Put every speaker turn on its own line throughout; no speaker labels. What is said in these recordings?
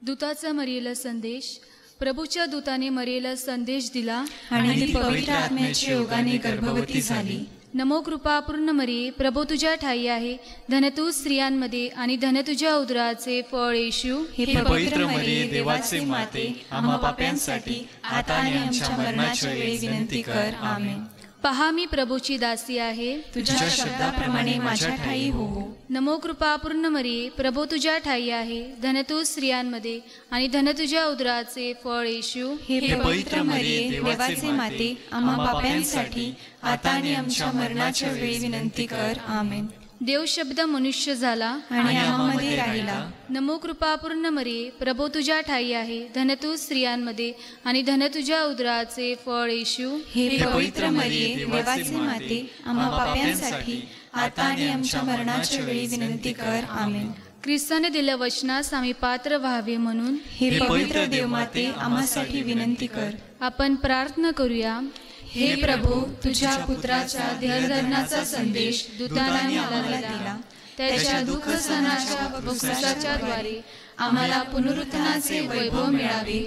दूताचा मरियेला संदेश. प्रभूच्या दूताने मरियेला संदेश दिला
आणि ती पवित्र आत्म्याच्या योगाने गर्भवती झाली.
नमो कृपा पूर्ण मरिये, प्रभू तुझ्या ठाई आहे. धन तू स्त्रियांमध्ये आणि धन तुझ्या उदराचे फळ येशू.
हे पवित्र मरिये, देवाचे माते, आम्हा पाप्यांसाठी आता आणि आमच्या मरणाच्या वेळी विनंती कर. आमेन.
पहा मी प्रभूची दासी आहे,
तुझ्या शब्दाप्रमाणे माझ्या ठाई हो.
नमो कृपा पूर्ण मरिये, प्रभू तुझ्या ठाई आहे. धन तू स्त्रियांमध्ये आणि धन तुझ्या उदराचे फळ येशू.
हे पवित्र मरिये, देवाचे माते, आम्हा पाप्यांसाठी आता आणि आमच्या मरणाच्या वेळी विनंती कर. आमेन.
देव शब्द मनुष्य झाला
आणि आम्हामध्ये राहिला.
नमो कृपा पूर्ण मरिये, प्रभू तुझ्या ठाई आहे. धन तू स्त्रियांमध्ये आणि धन तुझ्या उदराचे फळ येशू.
हे पवित्र मरिये, देवाचे माते, आम्हा पाप्यांसाठी आता आणि आमच्या मरणाच्या वेळी विनंती कर. आमेन.
ख्रिस्ताने दिल्या वचनास आम्ही पात्र व्हावे म्हणून
हे पवित्र देवमाते, आम्हासाठी विनंती कर.
आपण प्रार्थना करूया.
हे प्रभू, तुझ्या पुत्राच्या देहधर्माचा संदेश दूताने आम्हाला दिला. त्याच्या दुःख सणाच्या वक्तव्याच्या द्वारे आम्हाला पुनरुत्थानाचे वैभव मिळावे,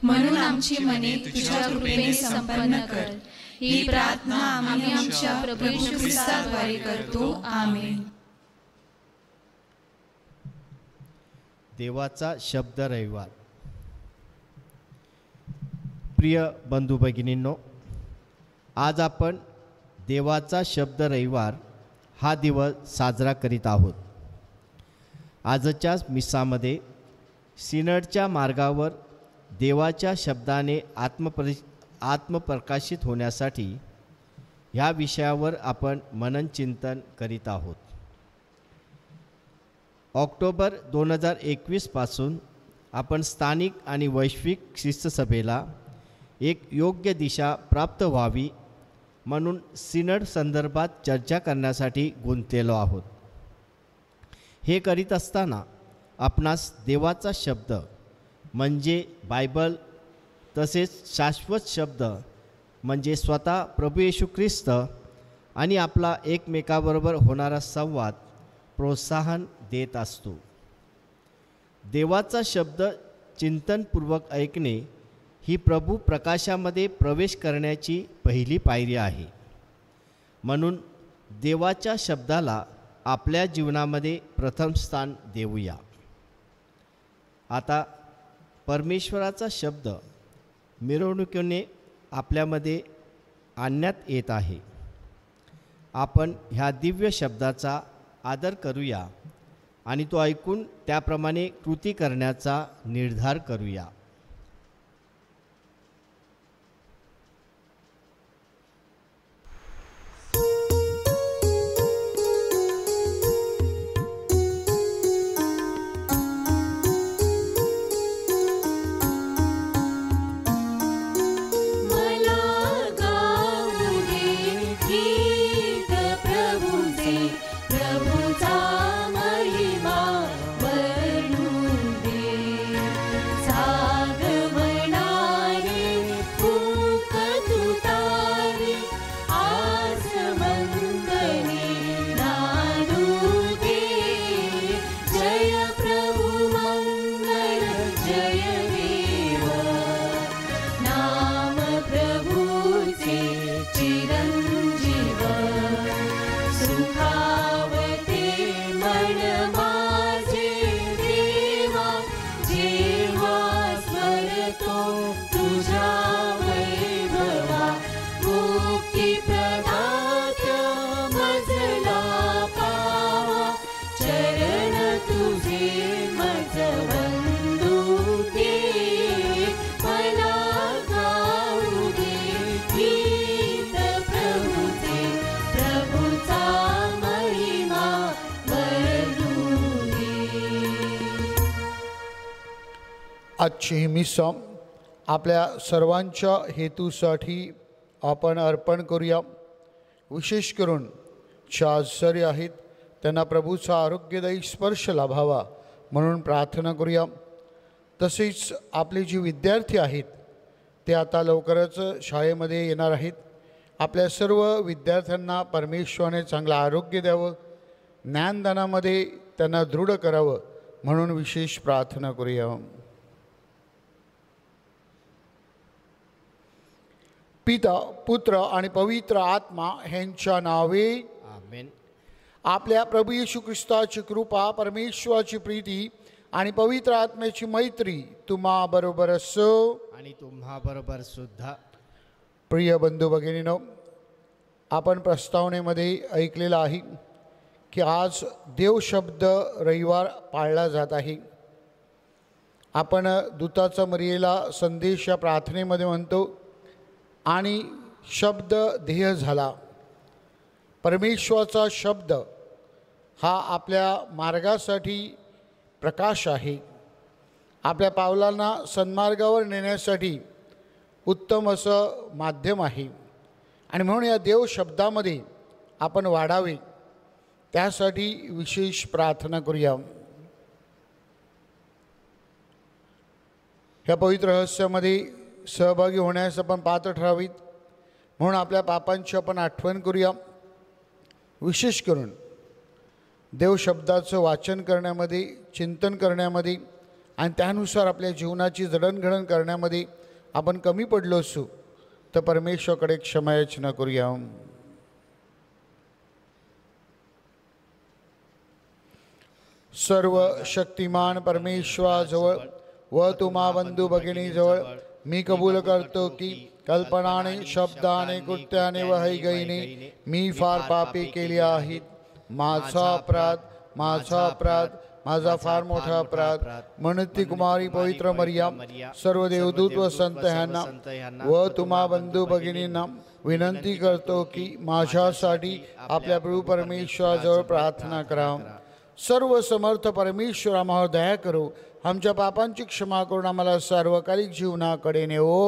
म्हणून आमची मने तुझ्या कृपेने संपन्न कर. ही प्रार्थना आम्ही आमच्या प्रभू येशू ख्रिस्ताद्वारे करतो. आमेन.
देवाचा शब्द रविवार. प्रिय बंधू भगिनींनो, आज आपण देवाचा शब्द रविवार हा दिवस साजरा करीत आहोत. आजच्या मिसामध्ये सिनडच्या मार्गावर देवाच्या शब्दाने आत्मप्रकाशित होण्यासाठी ह्या विषयावर आपण मननचिंतन करीत आहोत. ऑक्टोबर 2021 पासून आपण स्थानिक आणि वैश्विक शिस्तसभेला एक योग्य दिशा प्राप्त व्हावी म्हणून सिनड संदर्भात चर्चा करण्यासाठी गुंतलेलो आहोत. हे करीत असताना आपणास देवाचा शब्द म्हणजे बायबल तसेच शाश्वत शब्द म्हणजे स्वतः प्रभू येशू ख्रिस्त आणि आपला एकमेकाबरोबर होणारा संवाद प्रोत्साहन देत असतो. देवाचा शब्द चिंतनपूर्वक ऐकणे ही प्रभू प्रकाशामध्ये प्रवेश करण्याची पहिली पायरी आहे. म्हणून देवाच्या शब्दाला आपल्या जीवनामध्ये प्रथम स्थान देऊया. आता परमेश्वराचा शब्द मिरवणुकीने आपल्यामध्ये आणण्यात येत आहे. आपण ह्या दिव्य शब्दाचा आदर करूया आणि तो ऐकून त्याप्रमाणे कृती करण्याचा निर्धार करूया.
आजची मिसा आपल्या सर्वांच्या हेतूसाठी आपण अर्पण करूया. विशेष करून ज्या आजारी आहेत त्यांना प्रभूचा आरोग्यदायी स्पर्श लाभावा म्हणून प्रार्थना करूया. तसेच आपले जे विद्यार्थी आहेत ते आता लवकरच शाळेमध्ये येणार आहेत. आपल्या सर्व विद्यार्थ्यांना परमेश्वराने चांगलं आरोग्य द्यावं, ज्ञानदानामध्ये त्यांना दृढ करावं म्हणून विशेष प्रार्थना करूया. पिता पुत्र आणि पवित्र आत्मा ह्यांच्या नावे
आमेन.
आपल्या प्रभू येशू ख्रिस्ताची कृपा, परमेश्वराची प्रीती आणि पवित्र आत्म्याची मैत्री तुम्हा बरोबर असो.
आणि तुम्हा बरोबर सुद्धा.
प्रिय बंधू भगिनींनो, आपण प्रस्तावनेमध्ये ऐकलेलं आहे की आज देवशब्द रविवार पाळला जात आहे. आपण दूताचा मरियेला संदेश या प्रार्थनेमध्ये म्हणतो आणि शब्द ध्येय झाला. परमेश्वराचा शब्द हा आपल्या मार्गासाठी प्रकाश आहे, आपल्या पावलांना सन्मार्गावर नेण्यासाठी उत्तम असं माध्यम आहे. आणि म्हणून या देव शब्दामध्ये आपण वाढावे, त्यासाठी विशेष प्रार्थना करूया. ह्या पवित्र रहस्यामध्ये सहभागी होण्यास आपण पात्र ठरावीत, म्हणून आपल्या पापांची आपण आठवण करूया. विशेष करून देवशब्दाचं वाचन करण्यामध्ये, चिंतन करण्यामध्ये आणि त्यानुसार आपल्या जीवनाची जडणघडण करण्यामध्ये आपण कमी पडलो असू तर परमेश्वराकडे क्षमायाचना करूया. सर्व शक्तिमान परमेश्वराजवळ व तुम्हा बंधू भगिनीजवळ मी कबूल करतो की कल्पनाने, शब्दाने, कृत्याने व हैगईने मी फार पापे केली आहेत. माझा अपराध, माझा अपराध, माझा फार मोठा अपराध. म्हणून ती कुमारी पवित्र मरियम, सर्व देवदूत व संत ह्यांना व तुम्हा बंधू भगिनींना विनंती करतो की माझ्यासाठी आपल्या प्रभू परमेश्वराजवळ प्रार्थना करा. सर्व समर्थ परमेश्वर आम्हावर दया करो, आमच्या पापांची क्षमा करून आम्हाला सार्वकालिक जीवनाकडे नेवो.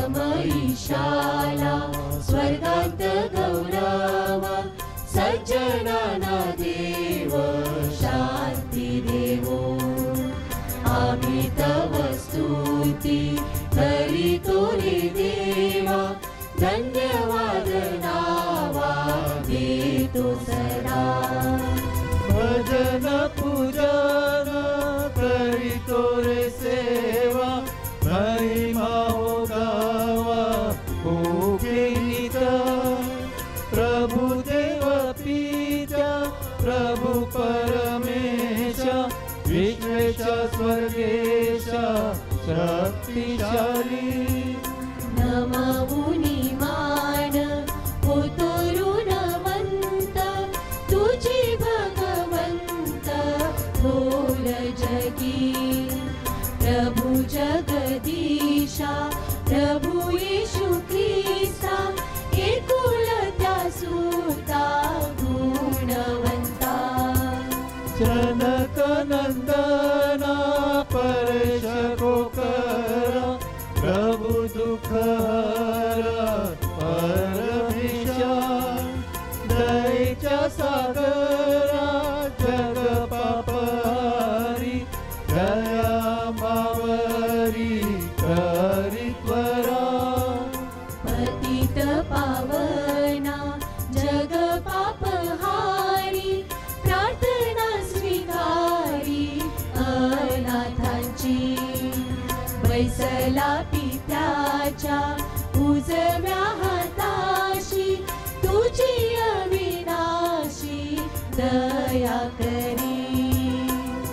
परमईशाला स्वर्गांत गौरव, सज्जनाना देव शांती देवो. आम्ही तव स्तुती करीतो रे देवा, धन्यवाद नावा देतो सदा.
भजन पूजन करीतो रे सेवा, महिमा हो गावा भोगे नित. प्रभु देव पित्या, प्रभु परमेशा, विश्वेशा स्वर्गेशा शक्तिशाली.
नममुनी मान होतो ऋणवंत, तुझी भगवंत थोर जगी. प्रभु जगदीशा, प्रभु येशू ख्रिस्ता, एकुलत्या सुता गुणवंता.
जनक नंदना परश को करा, प्रभु
नाथांची बैसला पित्याच्या उजव्या हाताशी तुझी अविनाशी दया करी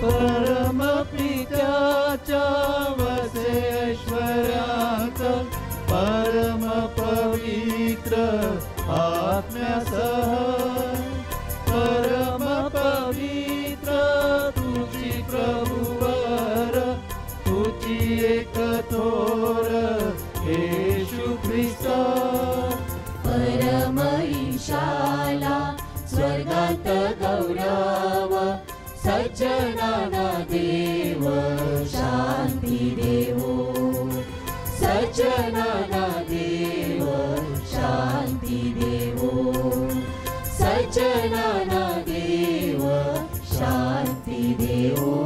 परम प्रीत्याच्या वसे ऐश्वर्यात परम पवित्र आत्म्यासह परम पवित्र तुझी प्रभुवर तुझी एक थोर येशू ख्रिस्त
परम ईशाला स्वर्गात गौरव सज्जनाना देव शांती देवो सज्जनाना देव शांती देवो सज्जनाना देव शांती देवो.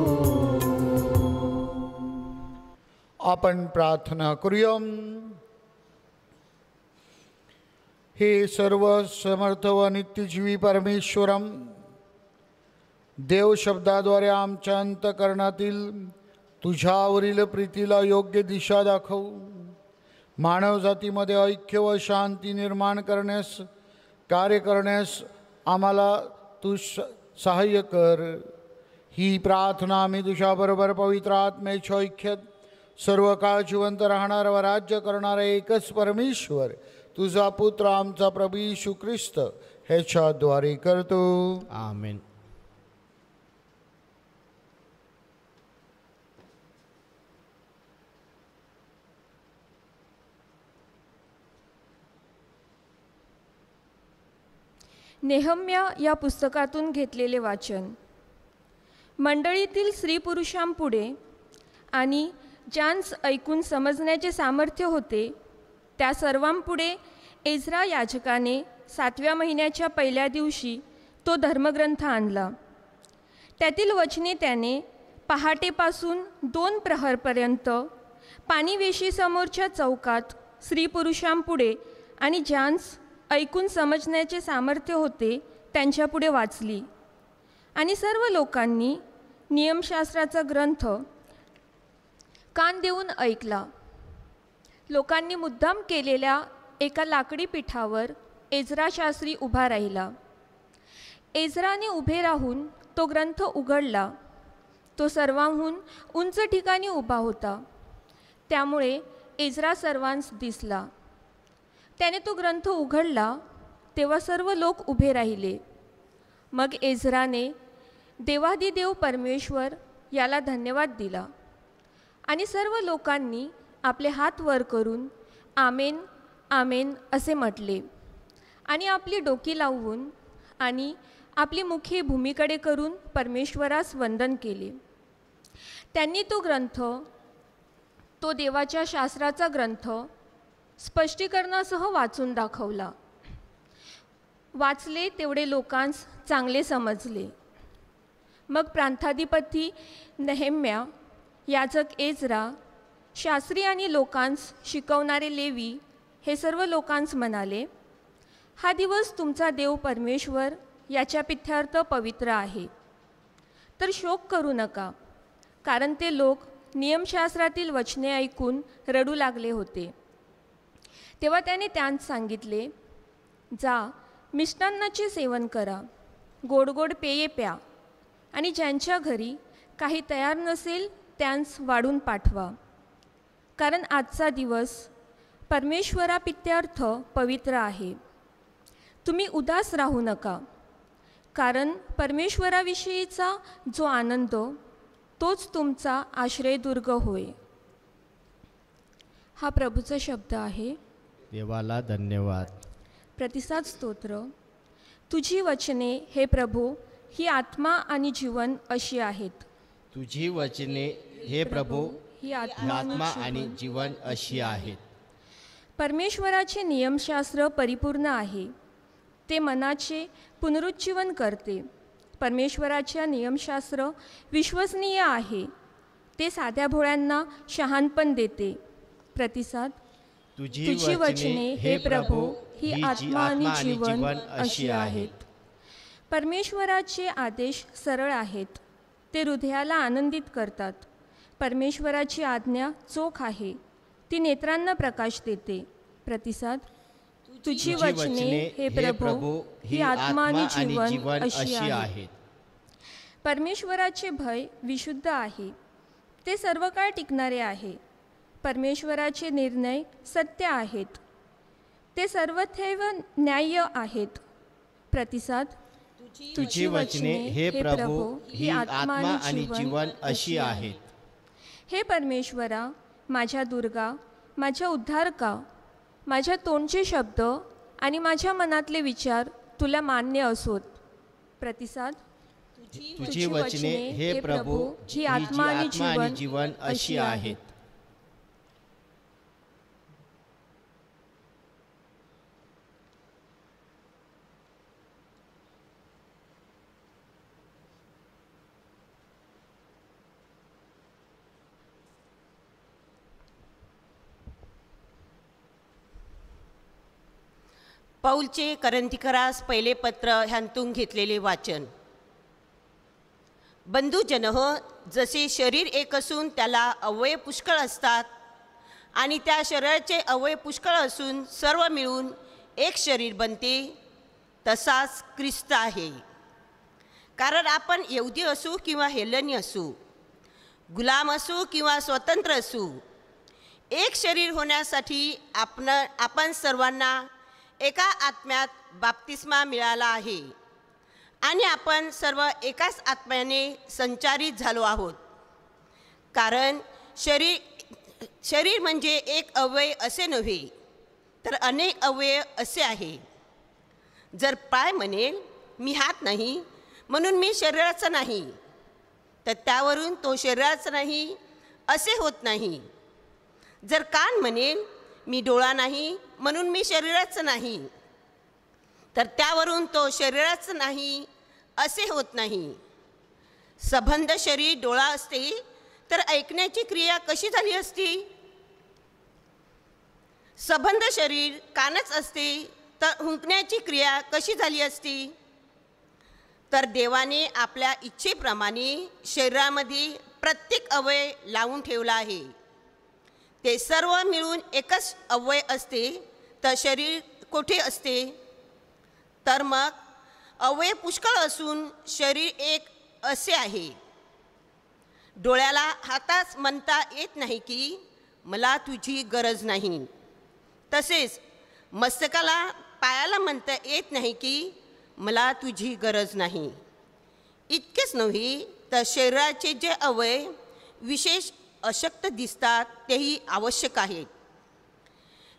आपण प्रार्थना करूया. हे सर्व समर्थ व नित्यजीवी परमेश्वरम, देव शब्दाद्वारे आमच्या अंतःकरणातील तुझ्यावरील प्रीतीला योग्य दिशा दाखव. मानव जातीमध्ये ऐक्य व शांती निर्माण करण्यास कार्य करण्यास आम्हाला तू सहाय्य कर. ही प्रार्थना आम्ही तुझ्याबरोबर पवित्र आत्म्याच्या ऐक्यात सर्व काळ जिवंत राहणारा व राज्य करणारा एकच परमेश्वर तुझा पुत्र आमचा प्रभू येशू ख्रिस्त ह्याच्याद्वारे करतो.
आमेन.
नेहम्या या पुस्तकातून घेतलेले वाचन. मंडळीतील स्त्री पुरुषांपुढे आणि ज्यांस ऐकून समजण्याचे सामर्थ्य होते त्या सर्वांपुढे एज्रा याजकाने 7व्या महिन्याच्या पहिल्या दिवशी तो धर्मग्रंथ आणला. त्यातील वचने त्याने पहाटेपासून 2 प्रहरपर्यंत पाणीवेशीसमोरच्या चौकात स्त्री पुरुषांपुढे आणि ज्यांस ऐकून समजण्याचे सामर्थ्य होते त्यांच्यापुढे वाचली. आणि सर्व लोकांनी नियमशास्त्राचा ग्रंथ कान देऊन ऐकला. लोकांनी मुद्दाम केलेल्या एका लाकडी पिठावर एज्रा शास्त्री उभा राहिला. एज्राने उभे राहून तो ग्रंथ उघडला. तो सर्वांहून उंच ठिकाणी उभा होता, त्यामुळे एज्रा सर्वांस दिसला. त्याने तो ग्रंथ उघडला तेव्हा सर्व लोक उभे राहिले. मग एज्राने देवादिदेव परमेश्वर याला धन्यवाद दिला आणि सर्व लोकांनी आपले हात वर करून आमेन आमेन असे म्हटले आणि आपली डोकी लावून आणि आपली मुखे भूमीकडे करून परमेश्वरास वंदन केले. त्यांनी तो ग्रंथ, तो देवाच्या शास्त्राचा ग्रंथ स्पष्टीकरणासह वाचून दाखवला. वाचले तेवढे लोकांस चांगले समजले. मग प्रांताधिपती नेहेम्या, याजक एज्रा, शास्त्री आणि लोकांस शिकवणारे लेवी हे सर्व लोकांस म्हणाले, हा दिवस तुमचा देव परमेश्वर याच्या पित्यार्थ पवित्र आहे. तर शोक करू नका, कारण ते लोक नियमशास्त्रातील वचने ऐकून रडू लागले होते. तेव्हा त्याने त्यांस सांगितले, जा मिष्टान्नाचे सेवन करा, गोड गोड पेये प्या आणि ज्यांच्या घरी काही तयार नसेल त्यांस वाढून पाठवा, कारण आजचा दिवस परमेश्वरापित्यार्थ पवित्र आहे. तुम्ही उदास राहू नका, कारण परमेश्वराविषयीचा जो आनंद तोच तुमचा आश्रयदुर्ग होय. हा प्रभूचा शब्द आहे.
देवाला धन्यवाद.
प्रतिसाद स्तोत्र. तुझी वचने हे प्रभू ही आत्मा आणि जीवन अशी आहेत.
तुझी वचने हे प्रभू
ही
आत्मा आणि जीवन अशी आहेत.
परमेश्वराचे नियमशास्त्र परिपूर्ण आहे, ते मनाचे पुनरुज्जीवन करते. परमेश्वराचे नियमशास्त्र विश्वसनीय आहे, ते साध्या भोळ्यांना शहाणपण देते. प्रतिसाद. तुझी वचने हे प्रभू ही आत्मा आणि जीवन अशी आहेत. परमेश्वराचे आदेश सरळ आहेत, ते हृदयाला आनंदित करतात. परमेश्वराची आज्ञा चोख आहे, ती नेत्रांना प्रकाश देते. प्रतिसाद. तुझी वचने हे प्रभू ही आत्मा आणि जीवन अशी आहेत. परमेश्वराचे भय विशुद्ध आहे, ते सर्व काळ टिकणारे आहे. परमेश्वराचे निर्णय सत्य आहेत, ते सर्वथैव न्याय्य आहेत. प्रतिसाद.
तुझी वचने हे प्रभू ही आत्मा आणि जीवन अशी आहेत.
हे परमेश्वरा, माझ्या दुर्गा, माझ्या उद्धारका, माझ्या तोंडचे शब्द आणि माझ्या मनातले विचार तुला मान्य असोत. प्रतिसाद.
तुझी वचने हे प्रभू ही आत्मा आणि जीवन अशी आहेत.
पौलचे करंथिकरास पहिले पत्र ह्यांतून घेतलेले वाचन. बंधुजन हो, जसे शरीर एक असून त्याला अवयव पुष्कळ असतात आणि त्या शरीराचे अवयव पुष्कळ असून सर्व मिळून एक शरीर बनते, तसाच ख्रिस्त आहे. कारण आपण यहुदी असू किंवा हेलनी असू, गुलाम असू किंवा स्वतंत्र असू, एक शरीर होण्यासाठी आपण सर्वांना एका आत्म्यात बाप्तिस्मा मिळाला आहे आणि आपण सर्व एकाच आत्म्याने संचारित झालो आहोत. कारण शरीर म्हणजे एक अवयव असे नव्हे, तर अनेक अवयव असे आहे. जर पाय म्हणेल मी हात नाही म्हणून मी शरीराचा नाही, तर त्यावरून तो शरीराचा नाही असे होत नाही. जर कान म्हणेल मी डोळा नाही म्हणून मी शरीराचं नाही, तर त्यावरून तो शरीराचं नाही असे होत नाही. सबंध शरीर डोळा असते तर ऐकण्याची क्रिया कशी झाली असती? सबंध शरीर कानच असते तर हुंकण्याची क्रिया कशी झाली असती? तर देवाने आपल्या इच्छेप्रमाणे शरीरामध्ये प्रत्येक अवयव लावून ठेवला आहे. ते सर्व मिळून एकच अवयव असते, तर शरीर कोठे असते? तर मग अवयव पुष्कळ असून शरीर एक असे आहे. डोळ्याला हाताच म्हणता येत नाही की मला तुझी गरज नाही, तसेच मस्तकाला पायाला म्हणता येत नाही की मला तुझी गरज नाही. इतकेच नव्हे, तर शरीराचे जे अवयव विशेष अशक्त दिसतात तेही आवश्यक आहेत.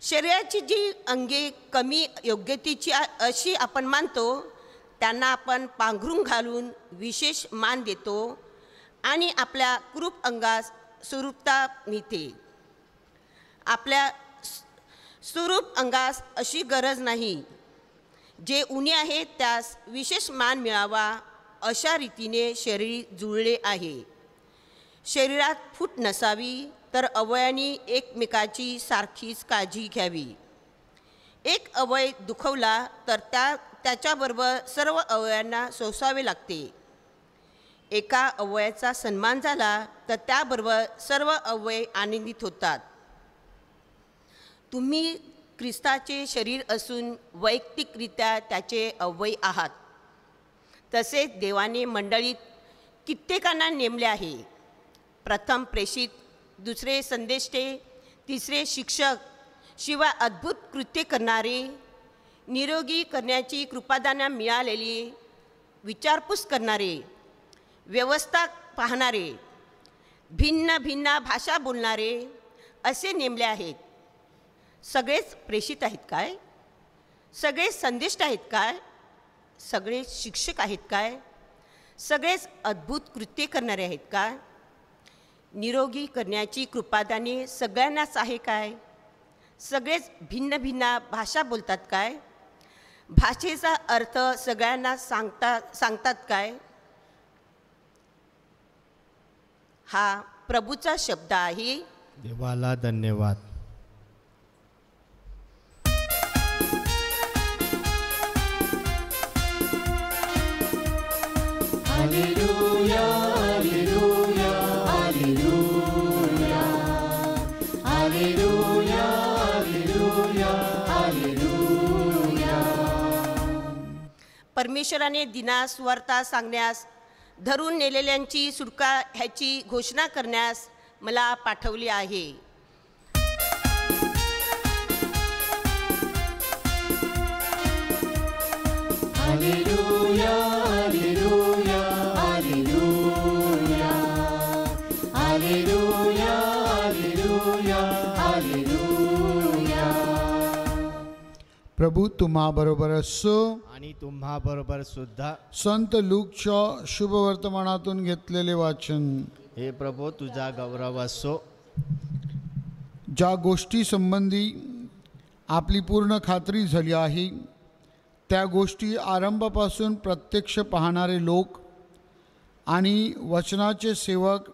शरीराची जी अंगे कमी योग्यतेची अशी आपण मानतो, त्यांना आपण पांघरून घालून विशेष मान देतो आणि आपल्या कुरूप अंगास सुरूपता मिळते. आपल्या सुरूप अंगास अशी गरज नाही. जे उणे आहे त्यास विशेष मान मिळावा अशा रीतीने शरीर जुळले आहे. शरीरात फूट नसावी, तर अवयवांनी एकमेकाची सारखीच काळजी घ्यावी. एक अवयव दुखवला तर त्याच्याबरोबर सर्व अवयवांना सोसावे लागते. एका अवयवाचा सन्मान झाला तर त्याबरोबर सर्व अवयव आनंदित होतात. तुम्ही ख्रिस्ताचे शरीर असून वैयक्तिकरित्या त्याचे अवयव आहात. तसेच देवाने मंडळीत कित्येकांना नेमले आहे. प्रथम प्रेषित, दुसरे संदेष्टे, तिसरे शिक्षक, शिवाय अद्भुत कृत्ये करणारे, निरोगी करण्याची कृपादाना मिळालेली, विचारपूस करणारे, व्यवस्था पाहणारे, भिन्न भिन्न भाषा बोलणारे असे नेमले आहेत. सगळेच प्रेषित आहेत काय? सगळेच संदेष्ट आहेत काय? सगळेच शिक्षक आहेत काय? सगळेच अद्भुत कृत्ये करणारे आहेत काय? निरोगी करण्याची कृपादाने सगळ्यांनाच आहे काय? सगळेच भिन्न भिन्न भाषा बोलतात काय? भाषेचा अर्थ सगळ्यांना सांगतात काय? हा प्रभूचा शब्द आहे.
देवाला धन्यवाद.
Hallelujah, hallelujah, hallelujah. Hallelujah hallelujah hallelujah.
परमेश्वराने दिनास वार्ता सांगण्यास, धरून नेलेल्यांची सुटका ह्याची घोषणा करण्यास मला पाठवले आहे.
Hallelujah hallelujah hallelujah hallelujah hallelujah hallelujah.
प्रभू तुम्हा बरोबर असो.
आणि तुम्हा बरोबर सुद्धा.
संत लूकच्या शुभवर्तमानातून घेतलेले वाचन.
हे प्रभू तुझा गौरव असो.
ज्या गोष्टी संबंधी आपली पूर्ण खात्री झाली आहे त्या गोष्टी आरंभापासून प्रत्यक्ष पाहणारे लोक आणि वचनाचे सेवक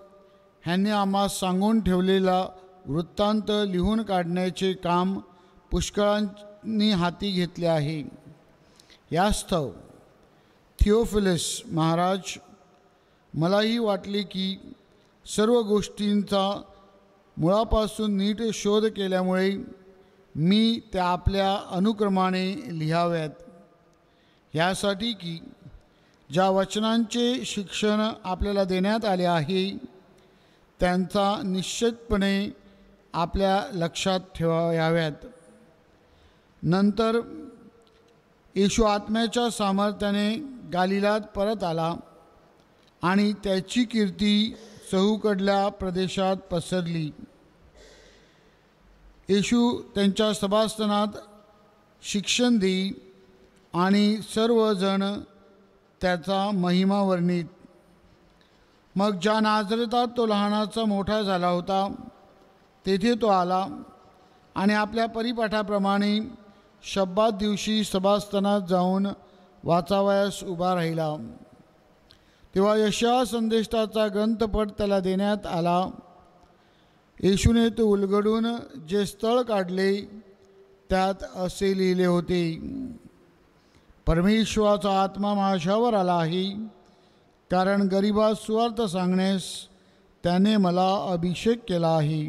ह्यांनी आम्हास सांगून ठेवलेला वृत्तांत लिहून काढण्याचे काम पुष्कळांनी हाती घेतले आहे. यास्तव थिओफिलस महाराज, मलाही वाटले की सर्व गोष्टींचा मुळापासून नीट शोध केल्यामुळे मी त्या आपल्या अनुक्रमाने लिहाव्यात, यासाठी की ज्या वचनांचे शिक्षण आपल्याला देण्यात आले आहे त्यांचा निश्चितपणे आपल्या लक्षात ठेवाव्यात. नंतर येशू आत्म्याच्या सामर्थ्याने गालिलात परत आला आणि त्याची कीर्ती चहूकडल्या प्रदेशात पसरली. येशू त्यांच्या सभास्थानात शिक्षण देई आणि सर्वजण त्याचा महिमा वर्णित. मग ज्या नाझरेतात तो लहानाचा मोठा झाला होता तेथे तो आला आणि आपल्या परिपाठाप्रमाणे शब्बात दिवशी सभास्थानात जाऊन वाचावयास उभा राहिला. तेव्हा यशाया संदेष्टाचा ग्रंथपट त्याला देण्यात आला. येशूने तो उलगडून जे स्थळ काढले त्यात असे लिहिले होते, परमेश्वराचा आत्मा माझ्यावर आला आहे, कारण गरिबास सुवार्ता सांगण्यास त्याने मला अभिषेक केला आहे.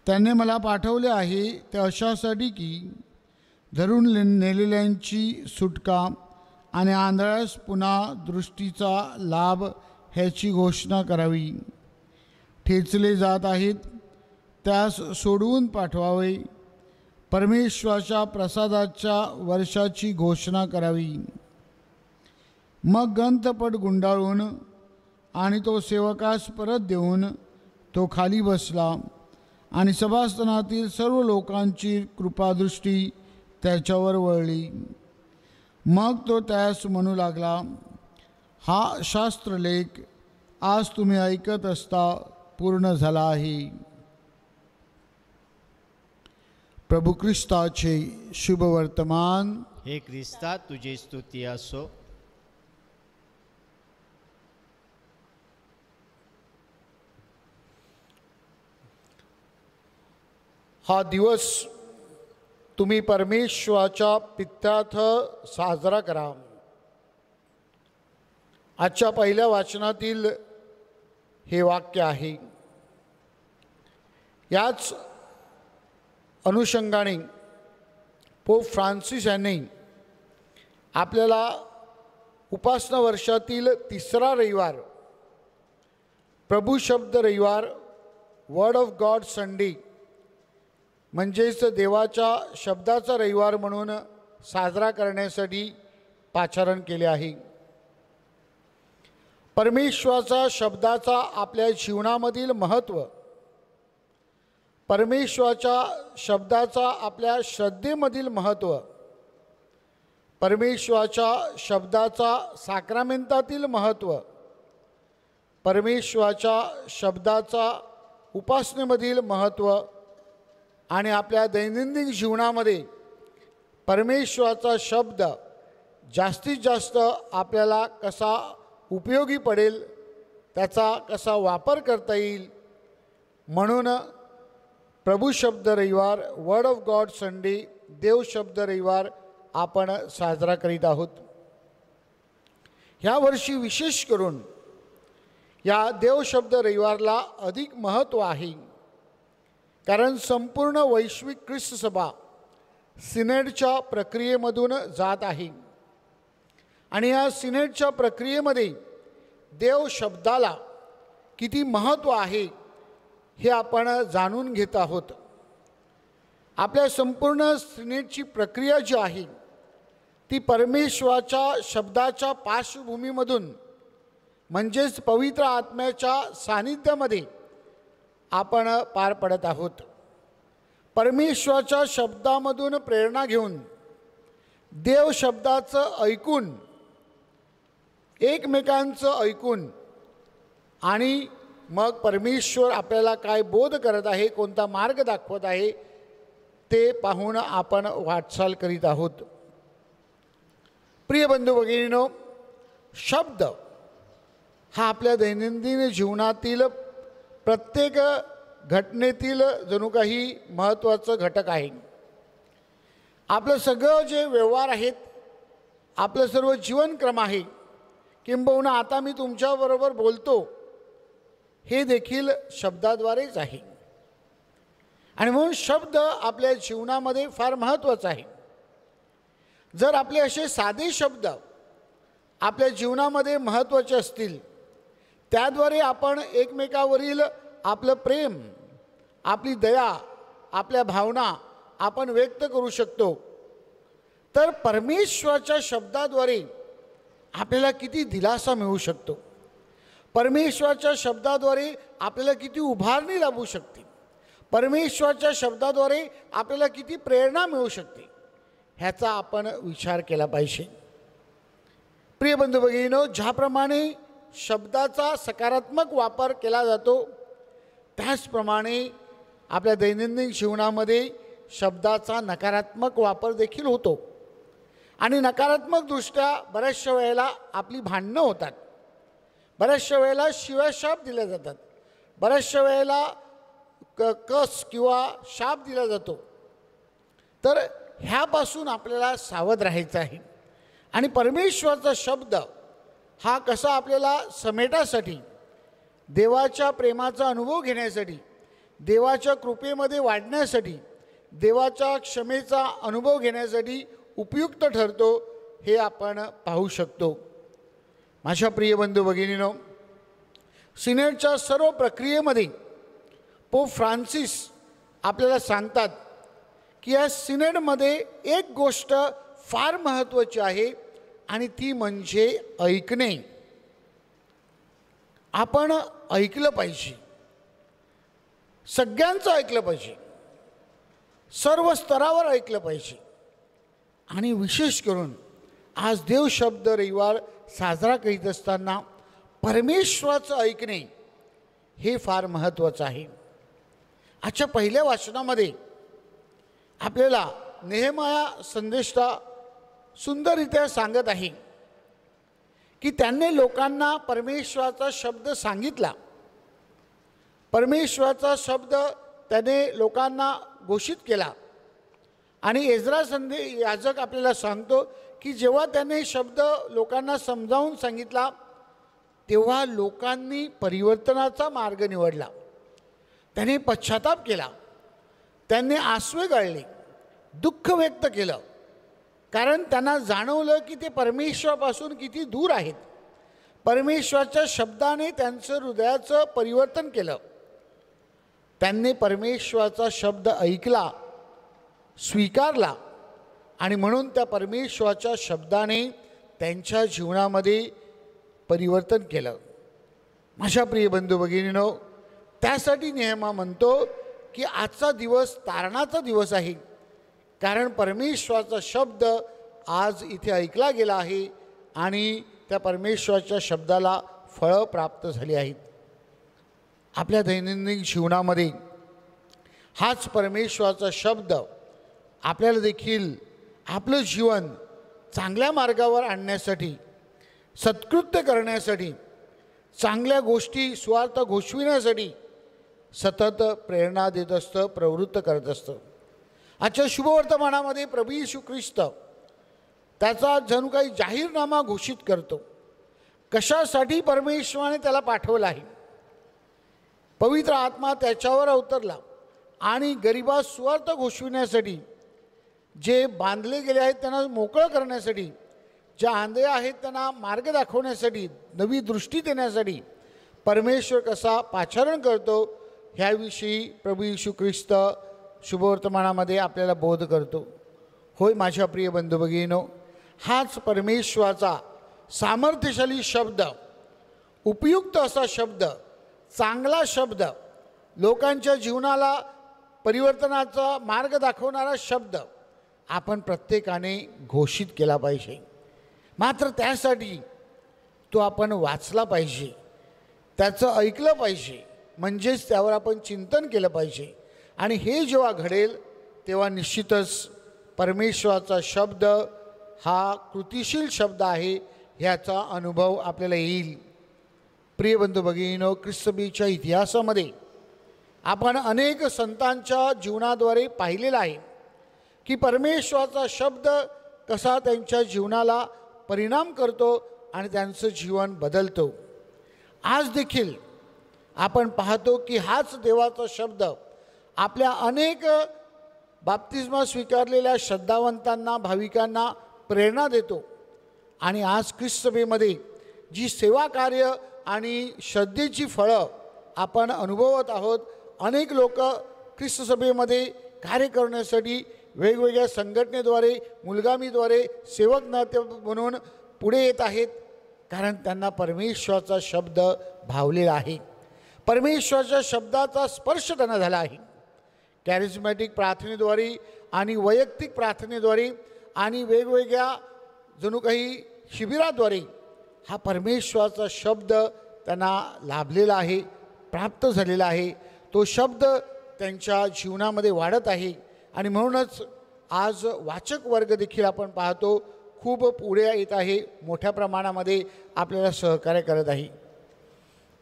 त्याने मला पाठवले आहे ते अशासाठी की धरून नेलेल्यांची सुटका आणि आंधळ्यास पुन्हा दृष्टीचा लाभ ह्याची घोषणा करावी. ठेचले जात आहेत त्यास सोडवून पाठवावे. परमेश्वराच्या प्रसादाच्या वर्षाची घोषणा करावी. मग ग्रंथपट गुंडाळून आणि तो सेवकास परत देऊन तो खाली बसला आणि सभास्थानातील सर्व लोकांची कृपादृष्टी त्याच्यावर वळली. मग तो त्यास म्हणू लागला, हा शास्त्रलेख आज तुम्ही ऐकत असता पूर्ण झाला आहे. प्रभू ख्रिस्ताचे शुभवर्तमान.
हे ख्रिस्ता तुझी स्तुती असो.
हा दिवस तुम्ही परमेश्वराच्या पित्यार्थ साजरा करा. आजच्या पहिल्या वाचनातील हे वाक्य आहे. याच अनुषंगाने पोप फ्रान्सिस यांनी आपल्याला उपासना वर्षातील तिसरा रविवार, प्रभू शब्द रविवार, वर्ड ऑफ गॉड संडे म्हणजेच देवाच्या शब्दाचा रविवार म्हणून साजरा करण्यासाठी पाचारण केले आहे. परमेश्वराचा शब्दाचा आपल्या जीवनामधील महत्त्व, परमेश्वराच्या शब्दाचा आपल्या श्रद्धेमधील महत्त्व, परमेश्वराच्या शब्दाचा साक्रामेंतातील महत्त्व, परमेश्वराच्या शब्दाचा उपासनेमधील महत्त्व आणि आपल्या दैनंदिन जीवनामध्ये परमेश्वराचा शब्द जास्तीत जास्त आपल्याला कसा उपयोगी पडेल, त्याचा कसा वापर करता येईल म्हणून प्रभू शब्द रविवार, वर्ड ऑफ गॉड संडे, देव शब्द रविवार आपण साजरा करीत आहोत. ह्या वर्षी विशेष करून या देव शब्द रविवारला अधिक महत्त्व आहे. कारण संपूर्ण वैश्विक ख्रिस्त सभा सिनेडच्या प्रक्रियेमधून जात आहे आणि या सिनेडच्या प्रक्रियेमध्ये देव शब्दाला किती महत्त्व आहे हे आपण जाणून घेत आहोत. आपल्या संपूर्ण सिनेडची प्रक्रिया जी आहे ती परमेश्वराच्या शब्दाच्या पार्श्वभूमीमधून म्हणजेच पवित्र आत्म्याच्या सानिध्यामध्ये आपण पार पडत आहोत. परमेश्वराच्या शब्दामधून प्रेरणा घेऊन देव शब्दाचं ऐकून एकमेकांचं ऐकून आणि मग परमेश्वर आपल्याला काय बोध करत आहे, कोणता मार्ग दाखवत आहे ते पाहून आपण वाटचाल करीत आहोत. प्रिय बंधू भगिनींनो, शब्द हा आपल्या दैनंदिन जीवनातील प्रत्येक घटनेतील जणू काही महत्त्वाचं घटक आहे. आपलं सगळं जे व्यवहार आहेत, आपलं सर्व जीवनक्रम आहे, किंबहुना आता मी तुमच्याबरोबर बोलतो हे देखील शब्दाद्वारेच आहे. आणि म्हणून शब्द आपल्या जीवनामध्ये फार महत्त्वाचा आहे. जर आपले असे साधे शब्द आपल्या जीवनामध्ये महत्त्वाचे असतील, त्याद्वारे आपण एकमेकावरील आपलं प्रेम, आपली दया, आपल्या भावना आपण व्यक्त करू शकतो, तर परमेश्वराच्या शब्दाद्वारे आपल्याला किती दिलासा मिळू शकतो, परमेश्वराच्या शब्दाद्वारे आपल्याला किती उभारणी लाभू शकते, परमेश्वराच्या शब्दाद्वारे आपल्याला किती प्रेरणा मिळू शकते, ह्याचा आपण विचार केला पाहिजे. प्रिय बंधू भगिनींनो, ज्याप्रमाणे शब्दाचा सकारात्मक वापर केला जातो, त्याचप्रमाणे आपल्या दैनंदिन जीवनामध्ये शब्दाचा नकारात्मक वापर देखील होतो. आणि नकारात्मकदृष्ट्या बऱ्याचशा वेळेला आपली भांडणं होतात, बऱ्याचशा वेळेला शिव्याशाप दिल्या जातात, बऱ्याचशा वेळेला कस किंवा शाप दिला जातो. तर ह्यापासून आपल्याला सावध राहायचं आहे. आणि परमेश्वराचा शब्द हा कसा आपल्याला समेटासाठी, देवाच्या प्रेमाचा अनुभव घेण्यासाठी, देवाच्या कृपेमध्ये वाढण्यासाठी, देवाच्या क्षमेचा अनुभव घेण्यासाठी उपयुक्त ठरतो हे आपण पाहू शकतो. माझ्या प्रिय बंधू भगिनींनो, सिनेटच्या सर्व प्रक्रियेमध्ये पोप फ्रान्सिस आपल्याला सांगतात की या सिनेटमध्ये एक गोष्ट फार महत्त्वाची आहे आणि ती म्हणजे ऐकणे. आपण ऐकलं पाहिजे, सगळ्यांचं ऐकलं पाहिजे, सर्व स्तरावर ऐकलं पाहिजे. आणि विशेष करून आज देव शब्द रविवार साजरा करीत असताना परमेश्वराचं ऐकणे हे फार महत्त्वाचं आहे. आजच्या पहिल्या वाचनामध्ये आपल्याला नेहमाया संदेष्टा सुंदररित्या सांगत आहे की त्यांनी लोकांना परमेश्वराचा शब्द सांगितला, परमेश्वराचा शब्द त्याने लोकांना घोषित केला. आणि एज्रा याजक आपल्याला सांगतो की जेव्हा त्याने शब्द लोकांना समजावून सांगितला, तेव्हा लोकांनी परिवर्तनाचा मार्ग निवडला, त्याने पश्चाताप केला, त्यांनी आसवे गाळले, दुःख व्यक्त केलं, कारण त्यांना जाणवलं की ते परमेश्वरापासून किती दूर आहेत. परमेश्वराच्या शब्दाने त्यांचं हृदयाचं परिवर्तन केलं. त्यांनी परमेश्वराचा शब्द ऐकला, स्वीकारला आणि म्हणून त्या परमेश्वराच्या शब्दाने त्यांच्या जीवनामध्ये परिवर्तन केलं. माझ्या प्रिय बंधू भगिनींनो, त्यासाठी नेहमा म्हणतो की आजचा दिवस तारणाचा दिवस आहे, कारण परमेश्वराचा शब्द आज इथे ऐकला गेला आहे आणि त्या परमेश्वराच्या शब्दाला फळं प्राप्त झाली आहेत. आपल्या दैनंदिन जीवनामध्ये हाच परमेश्वराचा शब्द आपल्याला देखील आपलं जीवन चांगल्या मार्गावर आणण्यासाठी, सत्कृत्य करण्यासाठी, चांगल्या गोष्टी स्वार्थ घोषविण्यासाठी सतत प्रेरणा देत असतं, प्रवृत्त करत असतं. आजच्या शुभवर्तमानामध्ये प्रभू येशू ख्रिस्त त्याचा जणू काही जाहीरनामा घोषित करतो. कशासाठी परमेश्वराने त्याला पाठवलं आहे, पवित्र आत्मा त्याच्यावर अवतरला आणि गरिबास सुवार्थ घोषविण्यासाठी, जे बांधले गेले आहेत त्यांना मोकळं करण्यासाठी, ज्या आंधळे आहेत त्यांना मार्ग दाखवण्यासाठी, नवी दृष्टी देण्यासाठी परमेश्वर कसा पाचारण करतो ह्याविषयी प्रभू येशू ख्रिस्त शुभवर्तमानामध्ये आपल्याला बोध करतो. होय माझ्या प्रिय बंधू भगिनीनो, हाच परमेश्वराचा सामर्थ्यशाली शब्द, उपयुक्त असा शब्द, चांगला शब्द, लोकांच्या जीवनाला परिवर्तनाचा मार्ग दाखवणारा शब्द आपण प्रत्येकाने घोषित केला पाहिजे. मात्र त्यासाठी तो आपण वाचला पाहिजे, त्याचं ऐकलं पाहिजे, म्हणजेच त्यावर आपण चिंतन केलं पाहिजे. आणि हे जेव्हा घडेल तेव्हा निश्चितच परमेश्वराचा शब्द हा कृतिशील शब्द आहे ह्याचा अनुभव आपल्याला येईल. प्रिय बंधू भगिनीनो, ख्रिस्तबीच्या इतिहासामध्ये आपण अनेक संतांच्या जीवनाद्वारे पाहिलेलं आहे की परमेश्वराचा शब्द कसा त्यांच्या जीवनाला परिणाम करतो आणि त्यांचं जीवन बदलतो. आज देखील आपण पाहतो की हाच देवाचा शब्द आपल्या अनेक बाप्तिस्मा स्वीकारलेल्या श्रद्धावंतांना, भाविकांना प्रेरणा देतो. आणि आज ख्रिस्तसभेमध्ये जी सेवा कार्य आणि श्रद्धेची फळं आपण अनुभवत आहोत, अनेक लोक ख्रिस्तसभेमध्ये कार्य करण्यासाठी वेगवेगळ्या संघटनेद्वारे, मुलगामीद्वारे सेवक नाते म्हणून पुढे येत आहेत, कारण त्यांना परमेश्वराचा शब्द भावलेला आहे. परमेश्वराच्या शब्दाचा स्पर्श त्यांना झाला आहे. कॅरिझमॅटिक प्रार्थनेद्वारे आणि वैयक्तिक प्रार्थनेद्वारे आणि वेगवेगळ्या जणू काही शिबिराद्वारे हा परमेश्वराचा शब्द त्यांना लाभलेला आहे, प्राप्त झालेला आहे. तो शब्द त्यांच्या जीवनामध्ये वाढत आहे. आणि म्हणूनच आज वाचक वर्ग देखील आपण पाहतो खूप पुढे येत आहे, मोठ्या प्रमाणामध्ये आपल्याला सहकार्य करत आहे.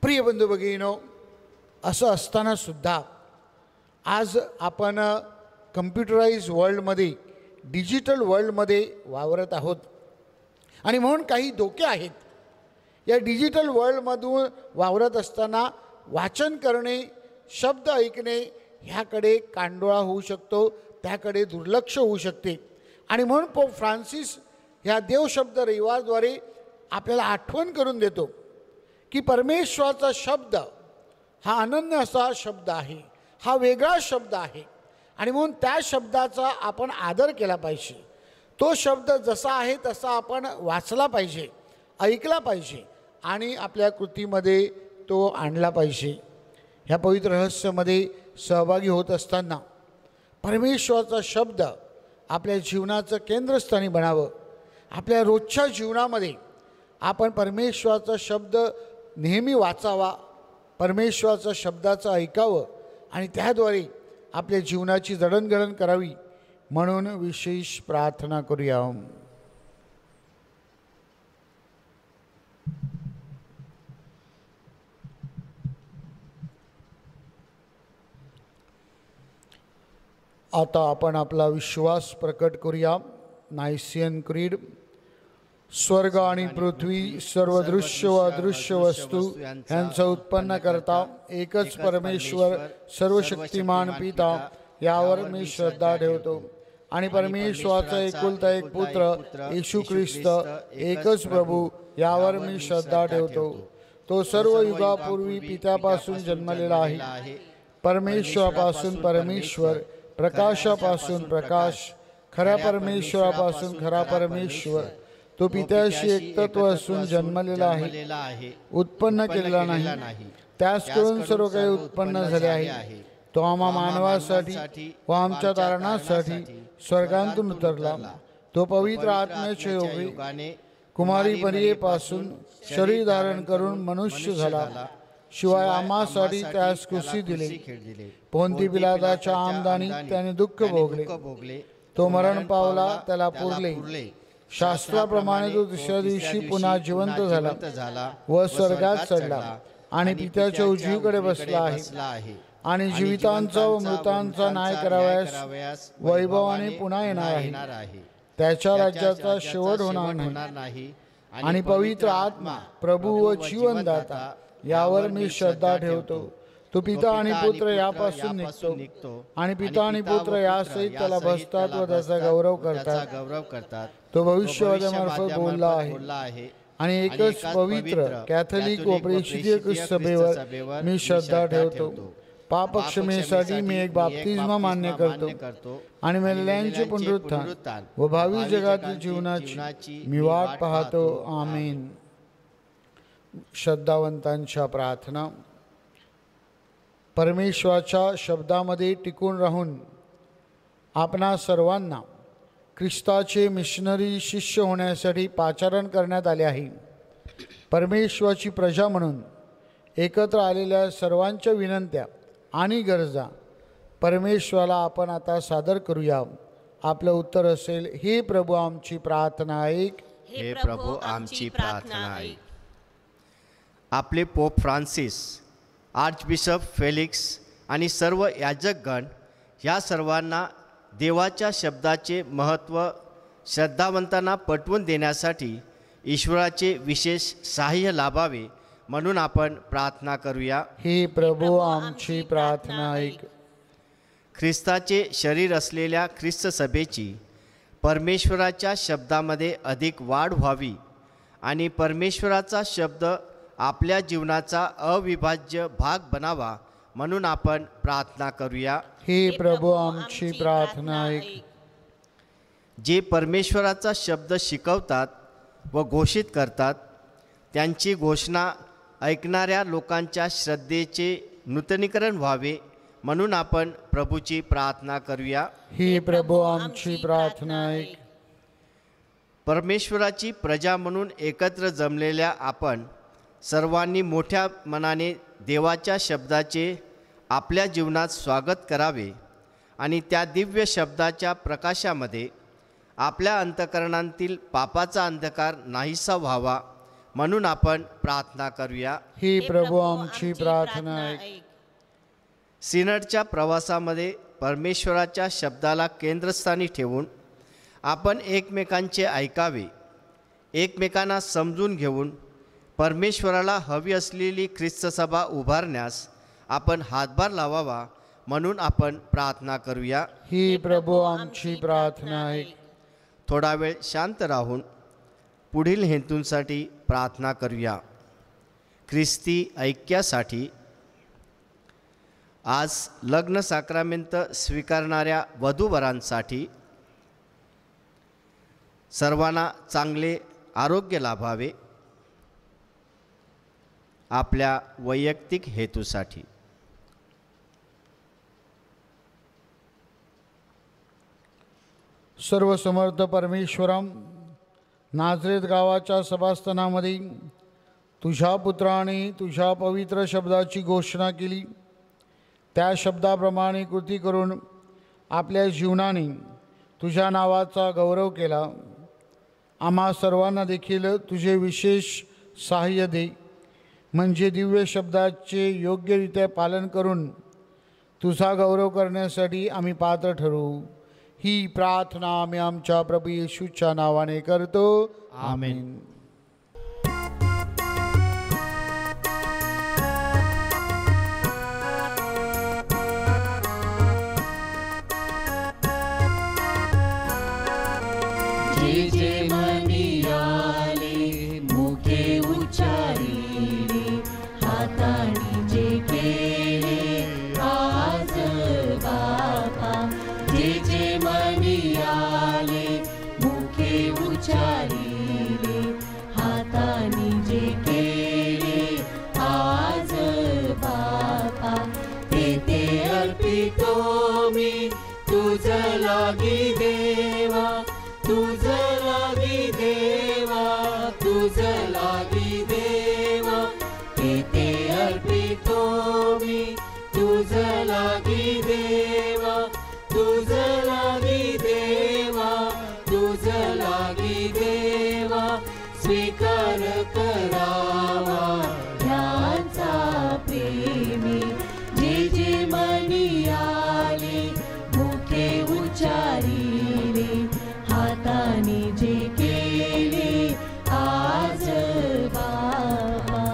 प्रिय बंधू भगिनीनो, असं असतानासुद्धा आज आपण कम्प्युटराइज वर्ल्डमध्ये, डिजिटल वर्ल्डमध्ये वावरत आहोत. आणि म्हणून काही धोके आहेत. या डिजिटल वर्ल्डमधून वावरत असताना वाचन करणे, शब्द ऐकणे ह्याकडे कांडोळा होऊ शकतो, त्याकडे दुर्लक्ष होऊ शकते. आणि म्हणून पोप फ्रान्सिस ह्या देवशब्द रविवारद्वारे आपल्याला आठवण करून देतो की परमेश्वराचा शब्द हा अनन्य असा शब्द आहे, हा वेगळा शब्द आहे. आणि म्हणून त्या शब्दाचा आपण आदर केला पाहिजे. तो शब्द जसा आहे तसा आपण वाचला पाहिजे, ऐकला पाहिजे आणि आपल्या कृतीमध्ये तो आणला पाहिजे. ह्या पवित्र रहस्यामध्ये सहभागी होत असताना परमेश्वराचा शब्द आपल्या जीवनाचं केंद्रस्थानी बनावं. आपल्या रोजच्या जीवनामध्ये आपण परमेश्वराचा शब्द नेहमी वाचावा, परमेश्वराचा शब्दाचं ऐकावं आणि त्याद्वारे आपल्या जीवनाची जडणघडण करावी, म्हणून विशेष प्रार्थना करूया. आता आपण आपला विश्वास प्रकट करूया. नायसियन क्रीड. स्वर्ग आणि पृथ्वी, सर्व दृश्य व अदृश्य वस्तू यांचं उत्पन्न करता एकच परमेश्वर, सर्वशक्तिमान पिता यावर मी श्रद्धा ठेवतो. आणि परमेश्वराचा एकुलता एक पुत्र येशू ख्रिस्त एकच प्रभू यावर मी श्रद्धा ठेवतो. तो सर्व युगापूर्वी पित्यापासून जन्मलेला आहे, परमेश्वरापासून परमेश्वर, प्रकाशापासून प्रकाश, खऱ्या परमेश्वरापासून खरा परमेश्वर. तो पित्याशी एकतत्व असून जन्मलेला आहे, उत्पन्न केलेला नाही. त्याच करून सर्व काही उत्पन्न झाले आहे. तो आम्हा मानवासाठी व आमच्या तारणासाठी स्वर्गांतून उतरला. तो पवित्र आत्म्याच्या योगे कुमारी मरियेपासून शरीर धारण करून मनुष्य झाला. शिवाय आम्हासाठी त्यास कुशी दिले. पोंती पिलाताच्या आमदानी त्याने दुःख भोगले. तो मरण पावला, त्याला पुरले. शास्त्राप्रमाणे तो दुसऱ्या दिवशी पुन्हा जिवंत झाला व स्वर्गात चढला आणि पित्याच्या उजवीकडे बसला आहे. आणि जीवितांचा व मृतांचा न्याय करावयास वैभवाने पुन्हा येणार आहे. त्याच्या राज्याचा शेवट होणार नाही. आणि पवित्र आत्मा, प्रभू व जीवनदाता यावर मी श्रद्धा ठेवतो. तो पिता आणि पुत्र यापासून निघतो आणि पिता आणि पुत्र यासहित त्याला बसतात व त्याचा गौरव करतात. तो भविष्यवाद्यामार्फत बोलला आहे आणि एकच पवित्र कॅथलिक व प्रेषित ख्रिस्त सभेवर मी श्रद्धा ठेवतो. पापक्षमेसाठी मी एक बाप्तिस्मा मान्य करतो आणि मेलेल्यांचे पुनरुत्थान व भावी जगातील जीवनाची मी वाट पाहतो. आमेन. श्रद्धावंतांच्या प्रार्थना. परमेश्वराच्या शब्दामध्ये टिकून राहून आपणा सर्वांना ख्रिस्ताचे मिशनरी शिष्य होण्यासाठी पाचारण करण्यात आले आहे. परमेश्वराची प्रजा म्हणून एकत्र आलेल्या सर्वांच्या विनंत्या आणि गरजा परमेश्वराला आपण आता सादर करूया. आपलं उत्तर असेल, हे प्रभू आमची प्रार्थना ऐक.
हे प्रभू आमची प्रार्थना ऐक. आपले पोप फ्रान्सिस, आर्चबिशप फेलिक्स आणि सर्व याजकगण ह्या सर्वांना देवाच्या शब्दाचे महत्त्व श्रद्धावंतांना पटवून देण्यासाठी ईश्वराचे विशेष सहाय्य लाभावे म्हणून आपण प्रार्थना करूया.
हे प्रभू आमची प्रार्थना ऐक.
ख्रिस्ताचे शरीर असलेल्या ख्रिस्त सभेची परमेश्वराच्या शब्दामध्ये अधिक वाढ व्हावी आणि परमेश्वराचा शब्द आपल्या जीवनाचा अविभाज्य भाग बनावा म्हणून आपण प्रार्थना करूया.
हे प्रभू आमची प्रार्थना ऐक.
जे परमेश्वराचा शब्द शिकवतात व घोषित करतात त्यांची घोषणा ऐकणाऱ्या लोकांच्या श्रद्धेचे नूतनीकरण व्हावे म्हणून आपण प्रभूची प्रार्थना करूया.
हे प्रभू आमची प्रार्थना ऐक.
परमेश्वराची प्रजा म्हणून एकत्र जमलेल्या आपण सर्वांनी मोठ्या मनाने देवाच्या शब्दाचे आपल्या जीवनात स्वागत करावे आणि त्या दिव्य शब्दाच्या प्रकाशामध्ये आपल्या अंतःकरणातील पापाचा अंधकार नाहीसा व्हावा म्हणून आपण प्रार्थना करूया.
हे प्रभू आमची प्रार्थना ऐक.
सिनडच्या प्रवासामध्ये परमेश्वराच्या शब्दाला केंद्रस्थानी ठेवून आपण एकमेकांचे ऐकावे, एकमेकांना समजून घेऊन परमेश्वराला हवी असलेली ख्रिस्त सभा उभारण्यास आपण हातभार लावावा म्हणून आपण प्रार्थना करूया.
हे प्रभू आमची प्रार्थना ऐक.
थोडा वेळ शांत राहून पुढील हेतूंसाठी प्रार्थना करूया. ख्रिस्ती ऐक्यासाठी. आज लग्न साक्रामेंत स्वीकारणाऱ्या वधूवरांसाठी सर्वांना चांगले आरोग्य लाभावे. आपल्या वैयक्तिक हेतूसाठी.
सर्वसमर्थ परमेश्वरम, नाझरेत गावाच्या सभास्थानामध्ये तुझ्या पुत्राने तुझ्या पवित्र शब्दाची घोषणा केली. त्या शब्दाप्रमाणे कृती करून आपल्या जीवनाने तुझ्या नावाचा गौरव केला. आम्हा सर्वांना देखील तुझे विशेष सहाय्य दे, म्हणजे दिव्य शब्दाचे योग्यरित्या पालन करून तुझा गौरव करण्यासाठी आम्ही पात्र ठरवू. ही प्रार्थना आम्ही आमच्या प्रभू येशूच्या नावाने करतो. आमेन.
जे जे मनी आले मुखे उच्चारिले, हाताने जे केले आज बापा. जे जे मनी आले मुखे उच्चारिले, हाताने जे केले आज बापा. ते अर्पितो मी तुझ लागी देवा, तुझ लागी देवा, तुझ लागी देवा. ते अर्पितो मी तुझ लागी देवा, तुझ लागी देवा, तुझ लागी देवा. स्वीकार करावा ह्यांचा प्रेमी. जे जे मनी आले मुखे उच्चारिले, हाताने जे केले आज बाबा.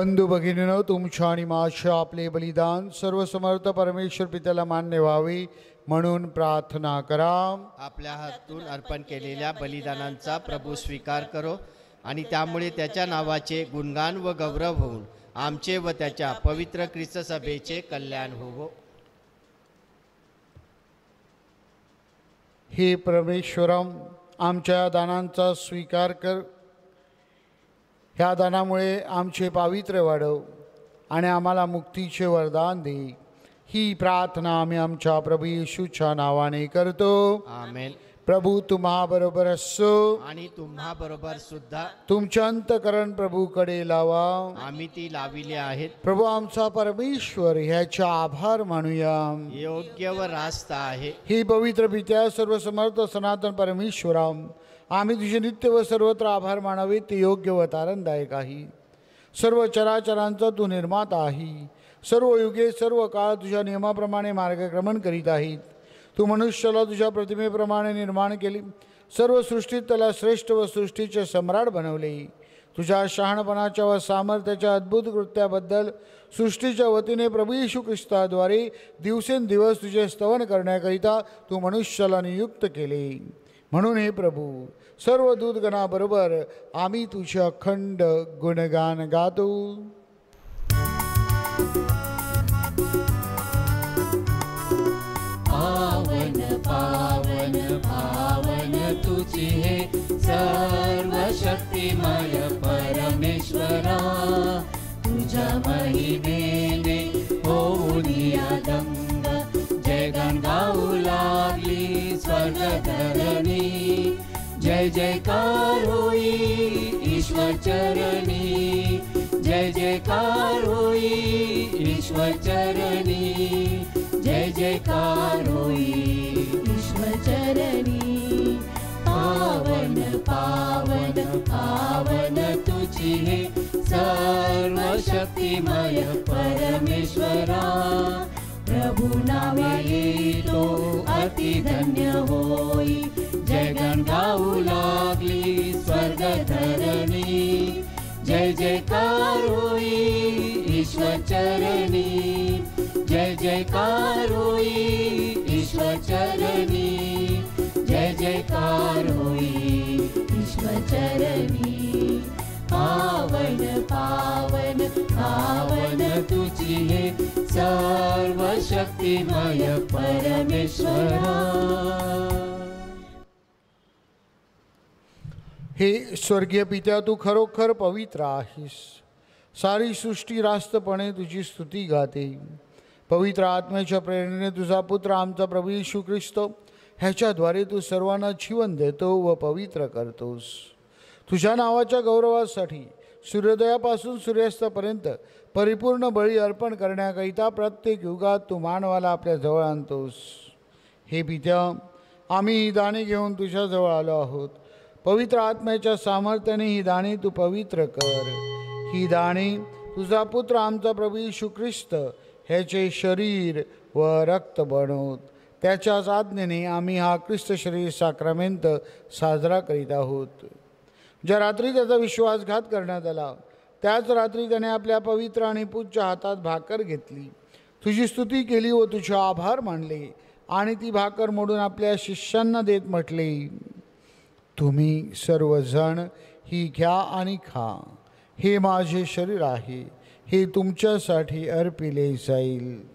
बंधू भगिनीनो, तुमच्या आणि माझ्या आपले बलिदान सर्वसमर्थ परमेश्वर पित्याला मान्य व्हावे म्हणून प्रार्थना करा.
आपल्या हातून अर्पण केलेल्या बलिदानांचा प्रभू स्वीकार करो आणि त्यामुळे त्याच्या नावाचे गुणगान व गौरव होऊन आमचे व त्याच्या पवित्र ख्रिस्त सभेचे कल्याण होवो.
हे परमेश्वरम, आमच्या दानांचा स्वीकार कर. ह्या दानामुळे आमचे पावित्र्य वाढव आणि आम्हाला मुक्तीचे वरदान दे. ही प्रार्थना आम्ही आमच्या प्रभू येशूच्या नावाने करतो.
आमेन.
प्रभू तुम्हा बरोबर असो
आणि तुम्हा बरोबर सुद्धा.
तुमच्या अंतकरण प्रभूकडे लावा.
आम्ही ती लाविले आहेत.
प्रभू आमचा परमेश्वर, ह्याचा आभार मानूया.
योग्य व रास्त आहे.
ही पवित्र पित्या, सर्वसमर्थ सनातन परमेश्वराम, आम्ही तुझे नित्य व सर्वत्र आभार मानावे. ते योग्य व तारणदायक आहे. सर्व चराचरांचा तू निर्माता आहे. सर्व युगे सर्व काळ तुझ्या नियमाप्रमाणे मार्गक्रमण करीत आहेत. तू मनुष्याला तुझ्या प्रतिमेप्रमाणे निर्माण केले. सर्व सृष्टीत त्याला श्रेष्ठ व सृष्टीचे सम्राट बनवले. तुझ्या शहाणपणाच्या व सामर्थ्याच्या अद्भुत कृत्याबद्दल सृष्टीच्या वतीने प्रभू येशू ख्रिस्ताद्वारे दिवसेंदिवस तुझे स्तवन करण्याकरिता तू मनुष्याला नियुक्त केले. म्हणून हे प्रभू, सर्व दूतगणाबरोबर आम्ही तुझे अखंड गुणगान गातो.
पावन पावन पावन तुझी हे सर्व शक्तिमय परमेश्वरा. तुझ्या महिमेने होऊन दंग जयगान गाऊ लागली स्वर्ग धरणी. जय जयकार होई ईश्वर चरणी. जय जयकार होई ईश्वर चरणी. जय जयकार होई ईश्वर चरणी. पावन पावन पावन तुझी हे सर्व शक्तिमय परमेश्वरा. प्रभु नावे येतो अति धन्य होई. जयगण गाऊ लागली स्वर्ग धरणी. जय जयकार होई ईश्वर चरणी. जय जयकार होई ईश्वर चरणी. जय जयकार होई ईश्वर चरणी. पावन पावन पावन तुझी हे सर्व शक्तिमय परमेश्वरा.
हे स्वर्गीय पित्या, तू खरोखर पवित्र आहेस. सारी सृष्टी रास्तपणे तुझी स्तुती गाते. पवित्र आत्म्याच्या प्रेरणेने तुझा पुत्र आमचा प्रभू येशू ख्रिस्त ह्याच्याद्वारे तू सर्वांना जीवन देतो व पवित्र करतोस. तुझ्या नावाच्या गौरवासाठी सूर्योदयापासून सूर्यास्तापर्यंत परिपूर्ण बळी अर्पण करण्याकरिता प्रत्येक युगात तू मानवाला आपल्या जवळ आणतोस. हे पित्या, आम्ही ही दाणे घेऊन तुझ्याजवळ आलो आहोत. पवित्र आत्म्याच्या सामर्थ्याने ही दाणे तू पवित्र कर. ही दाणे तुझा पुत्र आमचा प्रभू येशू ख्रिस्त ह्याचे शरीर व रक्त बनवत. त्याच्याच आज्ञेने आम्ही हा ख्रिस्त शरीर साक्रामेंट साजरा करीत आहोत. ज्या रात्री त्याचा विश्वासघात करण्यात आला, त्याच रात्री त्याने आपल्या पवित्र आणि पूज्य हातात भाकर घेतली, तुझी स्तुती केली व तुझे आभार मानले आणि ती भाकर मोडून आपल्या शिष्यांना देत म्हटले, तुम्ही सर्वजण ही घ्या आणि खा. हे माझे शरीर आहे, हे तुमच्यासाठी अर्पिले जाईल.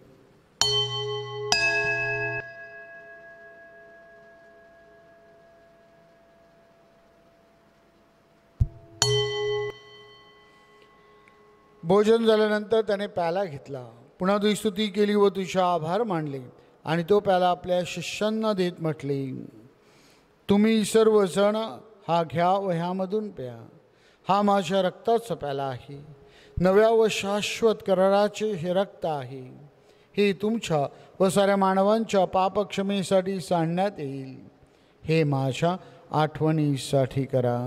भोजन झाल्यानंतर त्याने प्याला घेतला, पुन्हा तुझी स्तुती केली व तुझे आभार मानले आणि तो प्याला आपल्या शिष्यांना देत म्हटले, तुम्ही सर्वजण हा घ्या व ह्यामधून प्या. हा माझ्या रक्ताचा प्याला आहे, नव्या व शाश्वत कराराचे हे रक्त आहे. हे तुमच्या व साऱ्या मानवांच्या पापक्षमेसाठी सांडण्यात येईल. हे माझ्या आठवणीसाठी करा.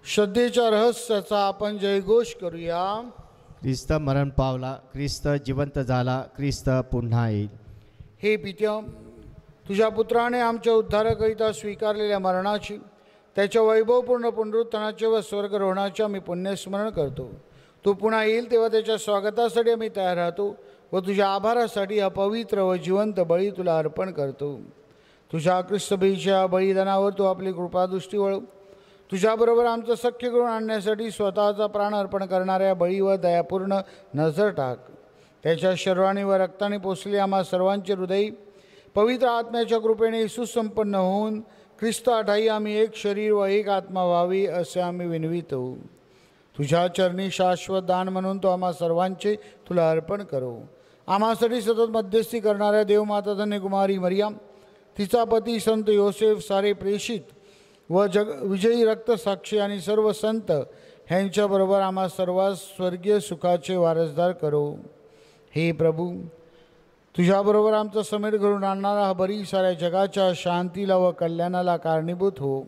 श्रद्धेच्या रहस्याचा आपण जयघोष करूया.
ख्रिस्त मरण पावला, ख्रिस्त जिवंत झाला, ख्रिस्त पुन्हा येईल.
हे पित्या, तुझ्या पुत्राने आमच्या उद्धारकरिता स्वीकारलेल्या मरणाची, त्याच्या वैभवपूर्ण पुनरुत्थानाचे व स्वर्गरोहणाचे आम्ही पुण्यस्मरण करतो. तो पुन्हा येईल तेव्हा त्याच्या स्वागतासाठी आम्ही तयार राहतो व तुझ्या आभारासाठी हा पवित्र व जिवंत बळी तुला अर्पण करतो. तुझ्या ख्रिस्तबळीच्या बलिदानावर तू आपली कृपादृष्टी वळव. तुझ्याबरोबर आमचं सख्य करून आणण्यासाठी स्वतःचा प्राण अर्पण करणाऱ्या बळीवर दयापूर्ण नजर टाक. त्याच्या शरीराने व रक्ताने पोचले आम्हा सर्वांचे हृदय पवित्र आत्म्याच्या कृपेने सुसंपन्न होऊन ख्रिस्त ठायी आम्ही एक शरीर व एक आत्मा व्हावी असे आम्ही विनवितो. तुझ्या चरणी शाश्वत दान म्हणून तो आम्हा सर्वांचे तुला अर्पण करो. आम्हासाठी सतत मध्यस्थी करणाऱ्या देवमाता धन्य कुमारी मरियम, तिचा पती संत योसेफ, सारे प्रेषित व विजयी रक्तसाक्षी आणि सर्व संत ह्यांच्याबरोबर आम्हा सर्वांस स्वर्गीय सुखाचे वारसदार करो. हे प्रभू, तुझ्याबरोबर आमचा समेट घडून आणणारा हा बरी साऱ्या जगाच्या शांतीला व कल्याणाला कारणीभूत हो.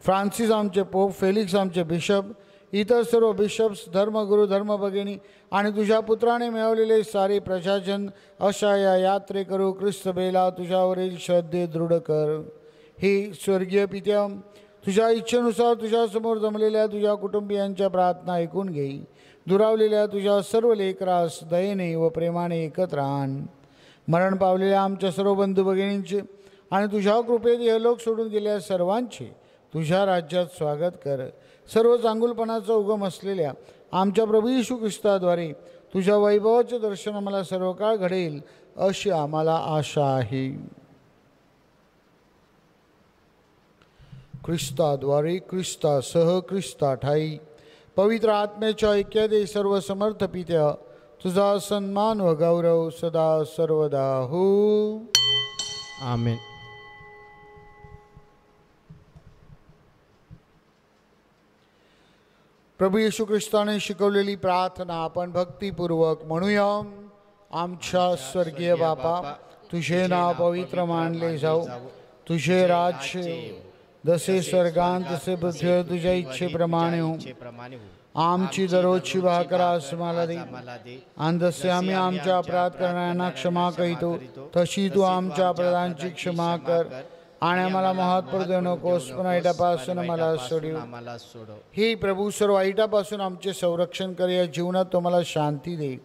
फ्रान्सिस आमचे पोप, फेलिक्स आमचे बिशप, इतर सर्व बिशप्स, धर्मगुरू, धर्मभगिनी आणि तुझ्या पुत्राने मिळवलेले सारे प्रजाजन अशा या यात्रेकरू ख्रिस्तबेला तुझ्यावरील श्रद्धे दृढ कर. हे स्वर्गीय पित्या, तुझ्या इच्छेनुसार तुझ्यासमोर जमलेल्या तुझ्या कुटुंबियांच्या प्रार्थना ऐकून घे. दुरावलेल्या तुझ्या सर्व लेकरास दयेने व प्रेमाने एकत्र आण. मरण पावलेल्या आमच्या सर्व बंधू भगिनींचे आणि तुझ्या कृपेत इहलोक सोडून गेलेल्या सर्वांचे तुझ्या राज्यात स्वागत कर. सर्व चांगुलपणाचा उगम असलेल्या आमच्या प्रभू येशू ख्रिस्ताद्वारे तुझ्या वैभवाचे दर्शन आम्हाला सर्व काळ घडेल अशी आम्हाला आशा आहे. ख्रिस्ताद्वारे, ख्रिस्तासह, ख्रिस्ताठाई पवित्र आत्म्याच्या ऐक्यादे सर्व समर्थ पित्या, तुझा सन्मान व गौरव सदा सर्वदा हो.
आमेन.
प्रभू येशू ख्रिस्ताने शिकवलेली प्रार्थना आपण भक्तिपूर्वक म्हणूया. आमच्या स्वर्गीय बापा, तुझे नाव पवित्र मानले जाऊ. तुझे राज्य जसे स्वर्गांत तसे पृथ्वीवर तुझ्या इच्छेप्रमाणे हो. आमची दररोजची भाकर आज मला दे, आणि जसे आम्ही आमच्या अपराध करणाऱ्यांना क्षमा करीतो तशी तू आमच्या अपराधांची क्षमा कर. आणि आम्हाला मोहात पडू देऊ नकोस, पण वाईटापासून मला सोडव. हे प्रभू, सर्व वाईटापासून आमचे संरक्षण कर. या जीवनात तुम्हाला शांती दे.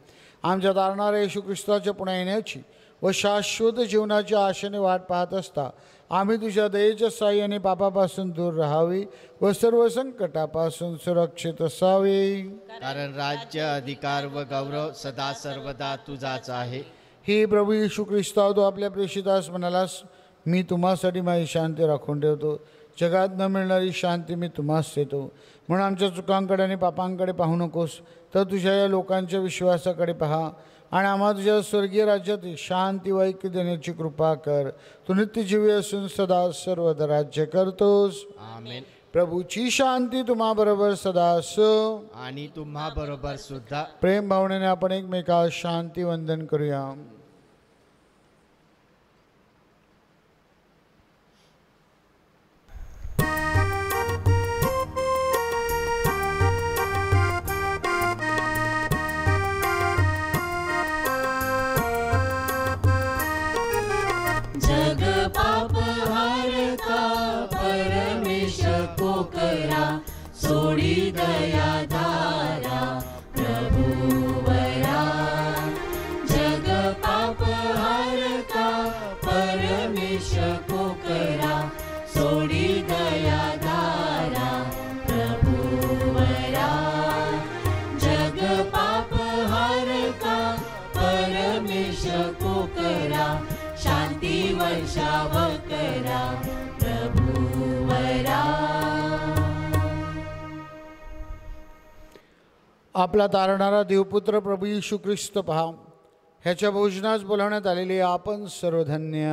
आमच्या तारणाऱ्या येशू ख्रिस्ताच्या पुन्हा येण्याची व शाश्वत जीवनाच्या आशेने वाट पाहत असता आम्ही तुझ्या दयेच्या साह्याने पापापासून दूर राहावे व सर्व संकटापासून सुरक्षित असावे.
कारण राज्य, अधिकार व गौरव सदा सर्वदा तुझाच आहे.
हे प्रभू येशू ख्रिस्ता, तू आपल्या प्रेषितास म्हणालास, मी तुम्हासाठी माझी शांती राखून ठेवतो. जगात न मिळणारी शांती मी तुम्हास देतो. म्हणून आमच्या चुकांकडे आणि पापांकडे पाहू नकोस, तर तुझ्या या लोकांच्या विश्वासाकडे पहा आणि आम्हा तुझ्या स्वर्गीय राज्यात शांती व ऐक्य देण्याची कृपा कर. तू नित्यजीवी असून सदा सर्वदा राज्य करतोस.
आमेन.
प्रभूची शांती तुम्हा बरोबर सदा असो
आणि तुम्हा बरोबर सुद्धा.
प्रेम भावनेने आपण एकमेकास शांती वंदन करूया.
सोडी दया धारा प्रभुवरा. जग पाप हारता परमेश को करा. सोडी दया धारा प्रभुवरा. जग पाप हारता परमेश को करा. शांती वर्षाव करा प्रभुवरा.
आपला तारणारा देवपुत्र प्रभू येशू ख्रिस्त पहा. ह्याच्या भोजनास बोलावण्यात आलेले आपण सर्वधन्य.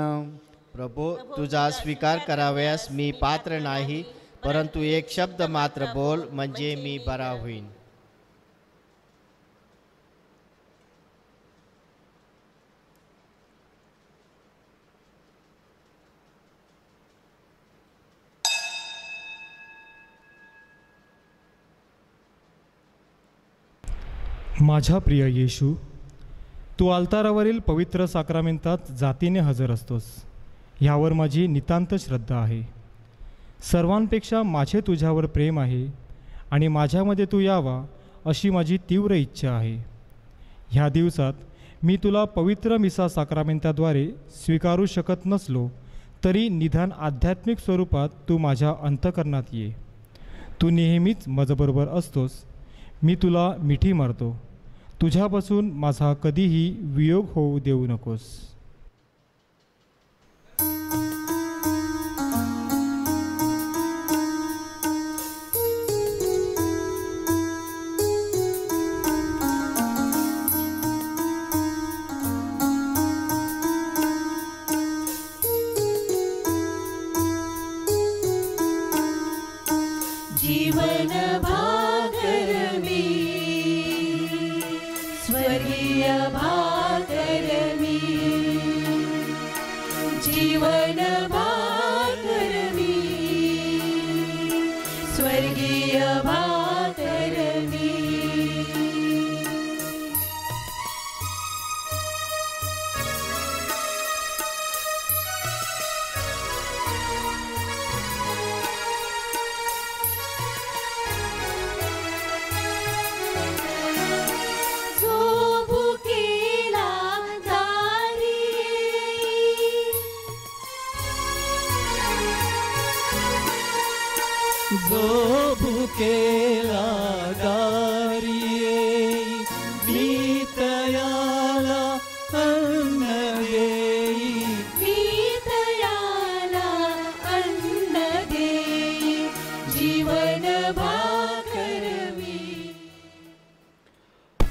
प्रभू, तुझा स्वीकार करावयास मी पात्र नाही, परंतु एक शब्द मात्र बोल, म्हणजे मी बरा होईन.
माझ्या प्रिय येशू, तू अल्तारावरील पवित्र साक्रामेंतात जातीने हजर असतोस, ह्यावर माझी नितांत श्रद्धा आहे. सर्वांपेक्षा माझे तुझ्यावर प्रेम आहे आणि माझ्यामध्ये तू यावा अशी माझी तीव्र इच्छा आहे. ह्या दिवसात मी तुला पवित्र मिसा साक्रामेंताद्वारे स्वीकारू शकत नसलो तरी निदान आध्यात्मिक स्वरूपात तू माझ्या अंतःकरणात ये. तू नेहमीच माझ्याबरोबर असतोस. मी तुला मिठी मारतो. तुझ्यापासून माझा कधीही वियोग होऊ देऊ नकोस.
जीवन भाकर मी, स्वर्गीय भाकर मी, जीवन भाकर मी, स्वर्गीय भाकर मी.
जो भुकेला दारी येई, मी तयाला अन्न देई,
मी तयाला अन्न देई, जीवन भाकर मी.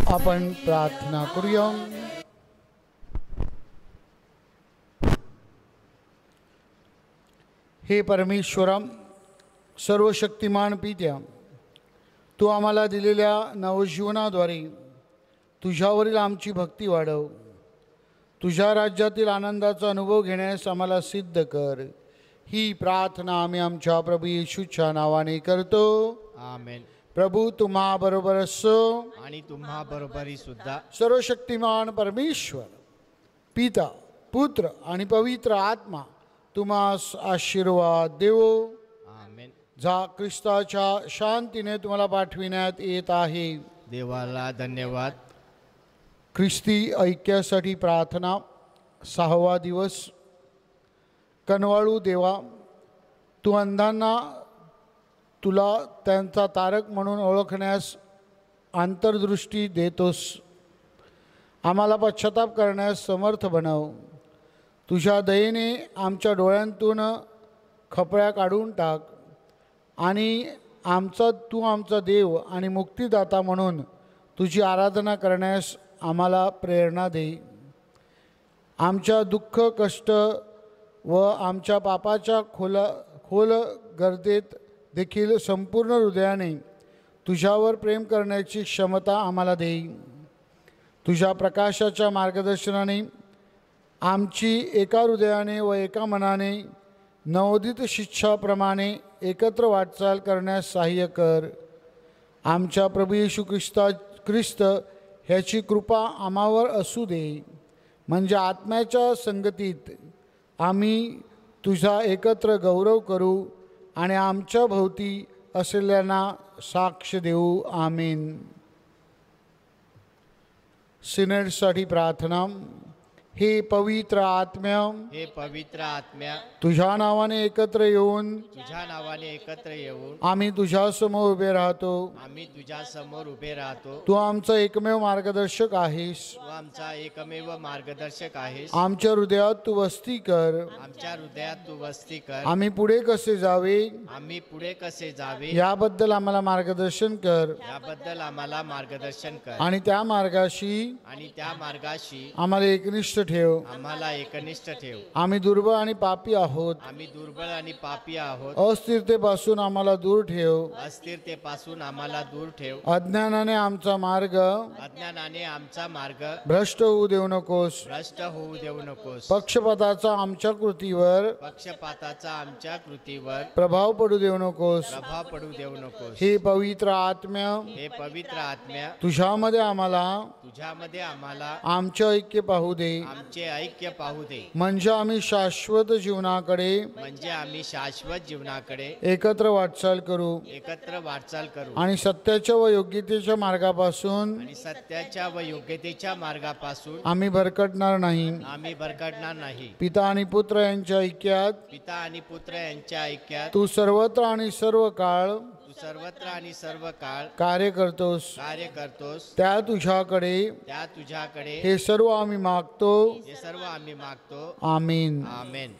आपण प्रार्थना करूया. हे परमेश्वरा, सर्वशक्तिमान पित्या, तू आम्हाला दिलेल्या नवजीवनाद्वारे तुझ्यावरील आमची भक्ती वाढव. तुझ्या राज्यातील आनंदाचा अनुभव घेण्यास आम्हाला सिद्ध कर. ही प्रार्थना आम्ही आमच्या प्रभू येशूच्या नावाने करतो.
आमेन.
प्रभू तुम्हा बरोबर असो
आणि तुम्हा बरोबरी सुद्धा.
सर्वशक्तिमान परमेश्वर पिता, पुत्र आणि पवित्र आत्मा तुम्हास आशीर्वाद देवो.
आमेन.
जा ख्रिस्ताच्या शांतीने तुम्हाला पाठविण्यात येत आहे.
देवाला धन्यवाद.
ख्रिस्ती ऐक्यासाठी प्रार्थना 6वा दिवस. कनवाळू देवा, तू अंधांना तुला त्यांचा तारक म्हणून ओळखण्यास अंतर्दृष्टी देतोस. आम्हाला पश्चाताप करण्यास समर्थ बनव. तुझ्या दयेने आमच्या डोळ्यांतून खपळ्या काढून टाक आणि तू आमचा देव आणि मुक्तिदाता म्हणून तुझी आराधना करण्यास आम्हाला प्रेरणा दे. आमच्या दुःख, कष्ट व आमच्या पापाच्या खोल गर्देत देखील संपूर्ण हृदयाने तुझ्यावर प्रेम करण्याची क्षमता आम्हाला दे. तुझ्या प्रकाशाच्या मार्गदर्शनाने आमची एका हृदयाने व एका मनाने नवोदित शिक्षाप्रमाणे एकत्र वाटचाल करण्यास सहाय्य कर. आमच्या प्रभू येशू ख्रिस्त ह्याची कृपा आम्हावर असू दे, म्हणजे आत्म्याच्या संगतीत आम्ही तुझा एकत्र गौरव करू आणि आमच्या भोवती असलेल्यांना साक्ष देऊ. आमीन. सिनेटसाठी प्रार्थना. हे पवित्र आत्म्या,
हे पवित्र आत्म्या,
तुझ्या नावाने एकत्र येऊन आम्ही तुझ्यासमोर उभे राहतो.
आम्ही तुझ्या समोर उभे राहतो.
तू आमचा एकमेव मार्गदर्शक आहेस.
तू आमचा एकमेव मार्गदर्शक आहेस.
आमच्या हृदयात तू वस्ती कर.
आमच्या हृदयात तू वस्ती कर.
आम्ही पुढे कसे जावे याबद्दल आम्हाला मार्गदर्शन कर.
याबद्दल आम्हाला मार्गदर्शन कर.
आणि त्या मार्गाशी
आम्हाला एकनिष्ठ
ठेव.
आम्हाला एकनिष्ठ ठेव.
आम्ही दुर्बळ आणि पापी आहोत.
आम्ही दुर्बळ आणि पापी आहोत.
अस्थिरतेपासून आम्हाला दूर ठेव.
अस्थिरतेपासून आम्हाला दूर ठेव.
अज्ञानाने आमचा मार्ग
अज्ञानाने आमचा मार्ग
भ्रष्ट होऊ देऊ नकोस.
भ्रष्ट होऊ देऊ नकोस.
पक्षपाताचा आमच्या कृतीवर
पक्षपाताचा आमच्या कृतीवर
प्रभाव पडू देऊ नकोस.
प्रभाव पडू देऊ नकोस.
हे पवित्र आत्म्या,
हे पवित्र आत्म्या,
तुझ्यामध्ये आम्हाला आमचे ऐक्य पाहू दे.
आमचे ऐक्य पाहू दे.
म्हणजे आम्ही शाश्वत जीवनाकडे एकत्र वाटचाल करू.
एकत्र वाटचाल करू.
आणि सत्याच्या व योग्यतेच्या मार्गापासून आम्ही भरकटणार नाही. पिता आणि पुत्र यांच्या ऐक्यात तू सर्वत्र आणि सर्व काळ कार्य करतोस. त्या तुझ्याकडे हे सर्व आम्ही मागतो. आमीन.
आमेन.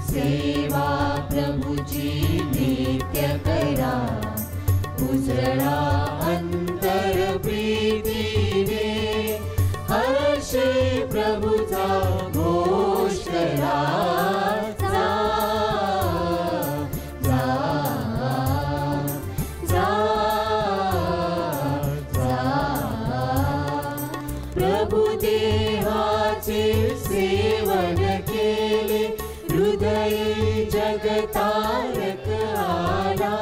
सेवा प्रभुची नित्य करा. उजळा अंतर प्रीतीने हर्षे प्रभुचा घोष करा. जा जा जा जा. प्रभु देहाचे सेवन केले हृदय जगतारक आला.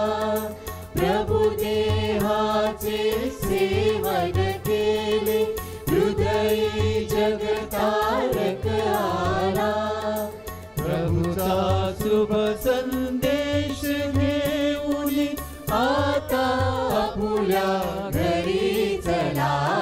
प्रभु देहाचे सेवन केले हृदय जगतारक आला.
प्रभुचा शुभ संदेश घेऊन आता आपुल्या घरी चला.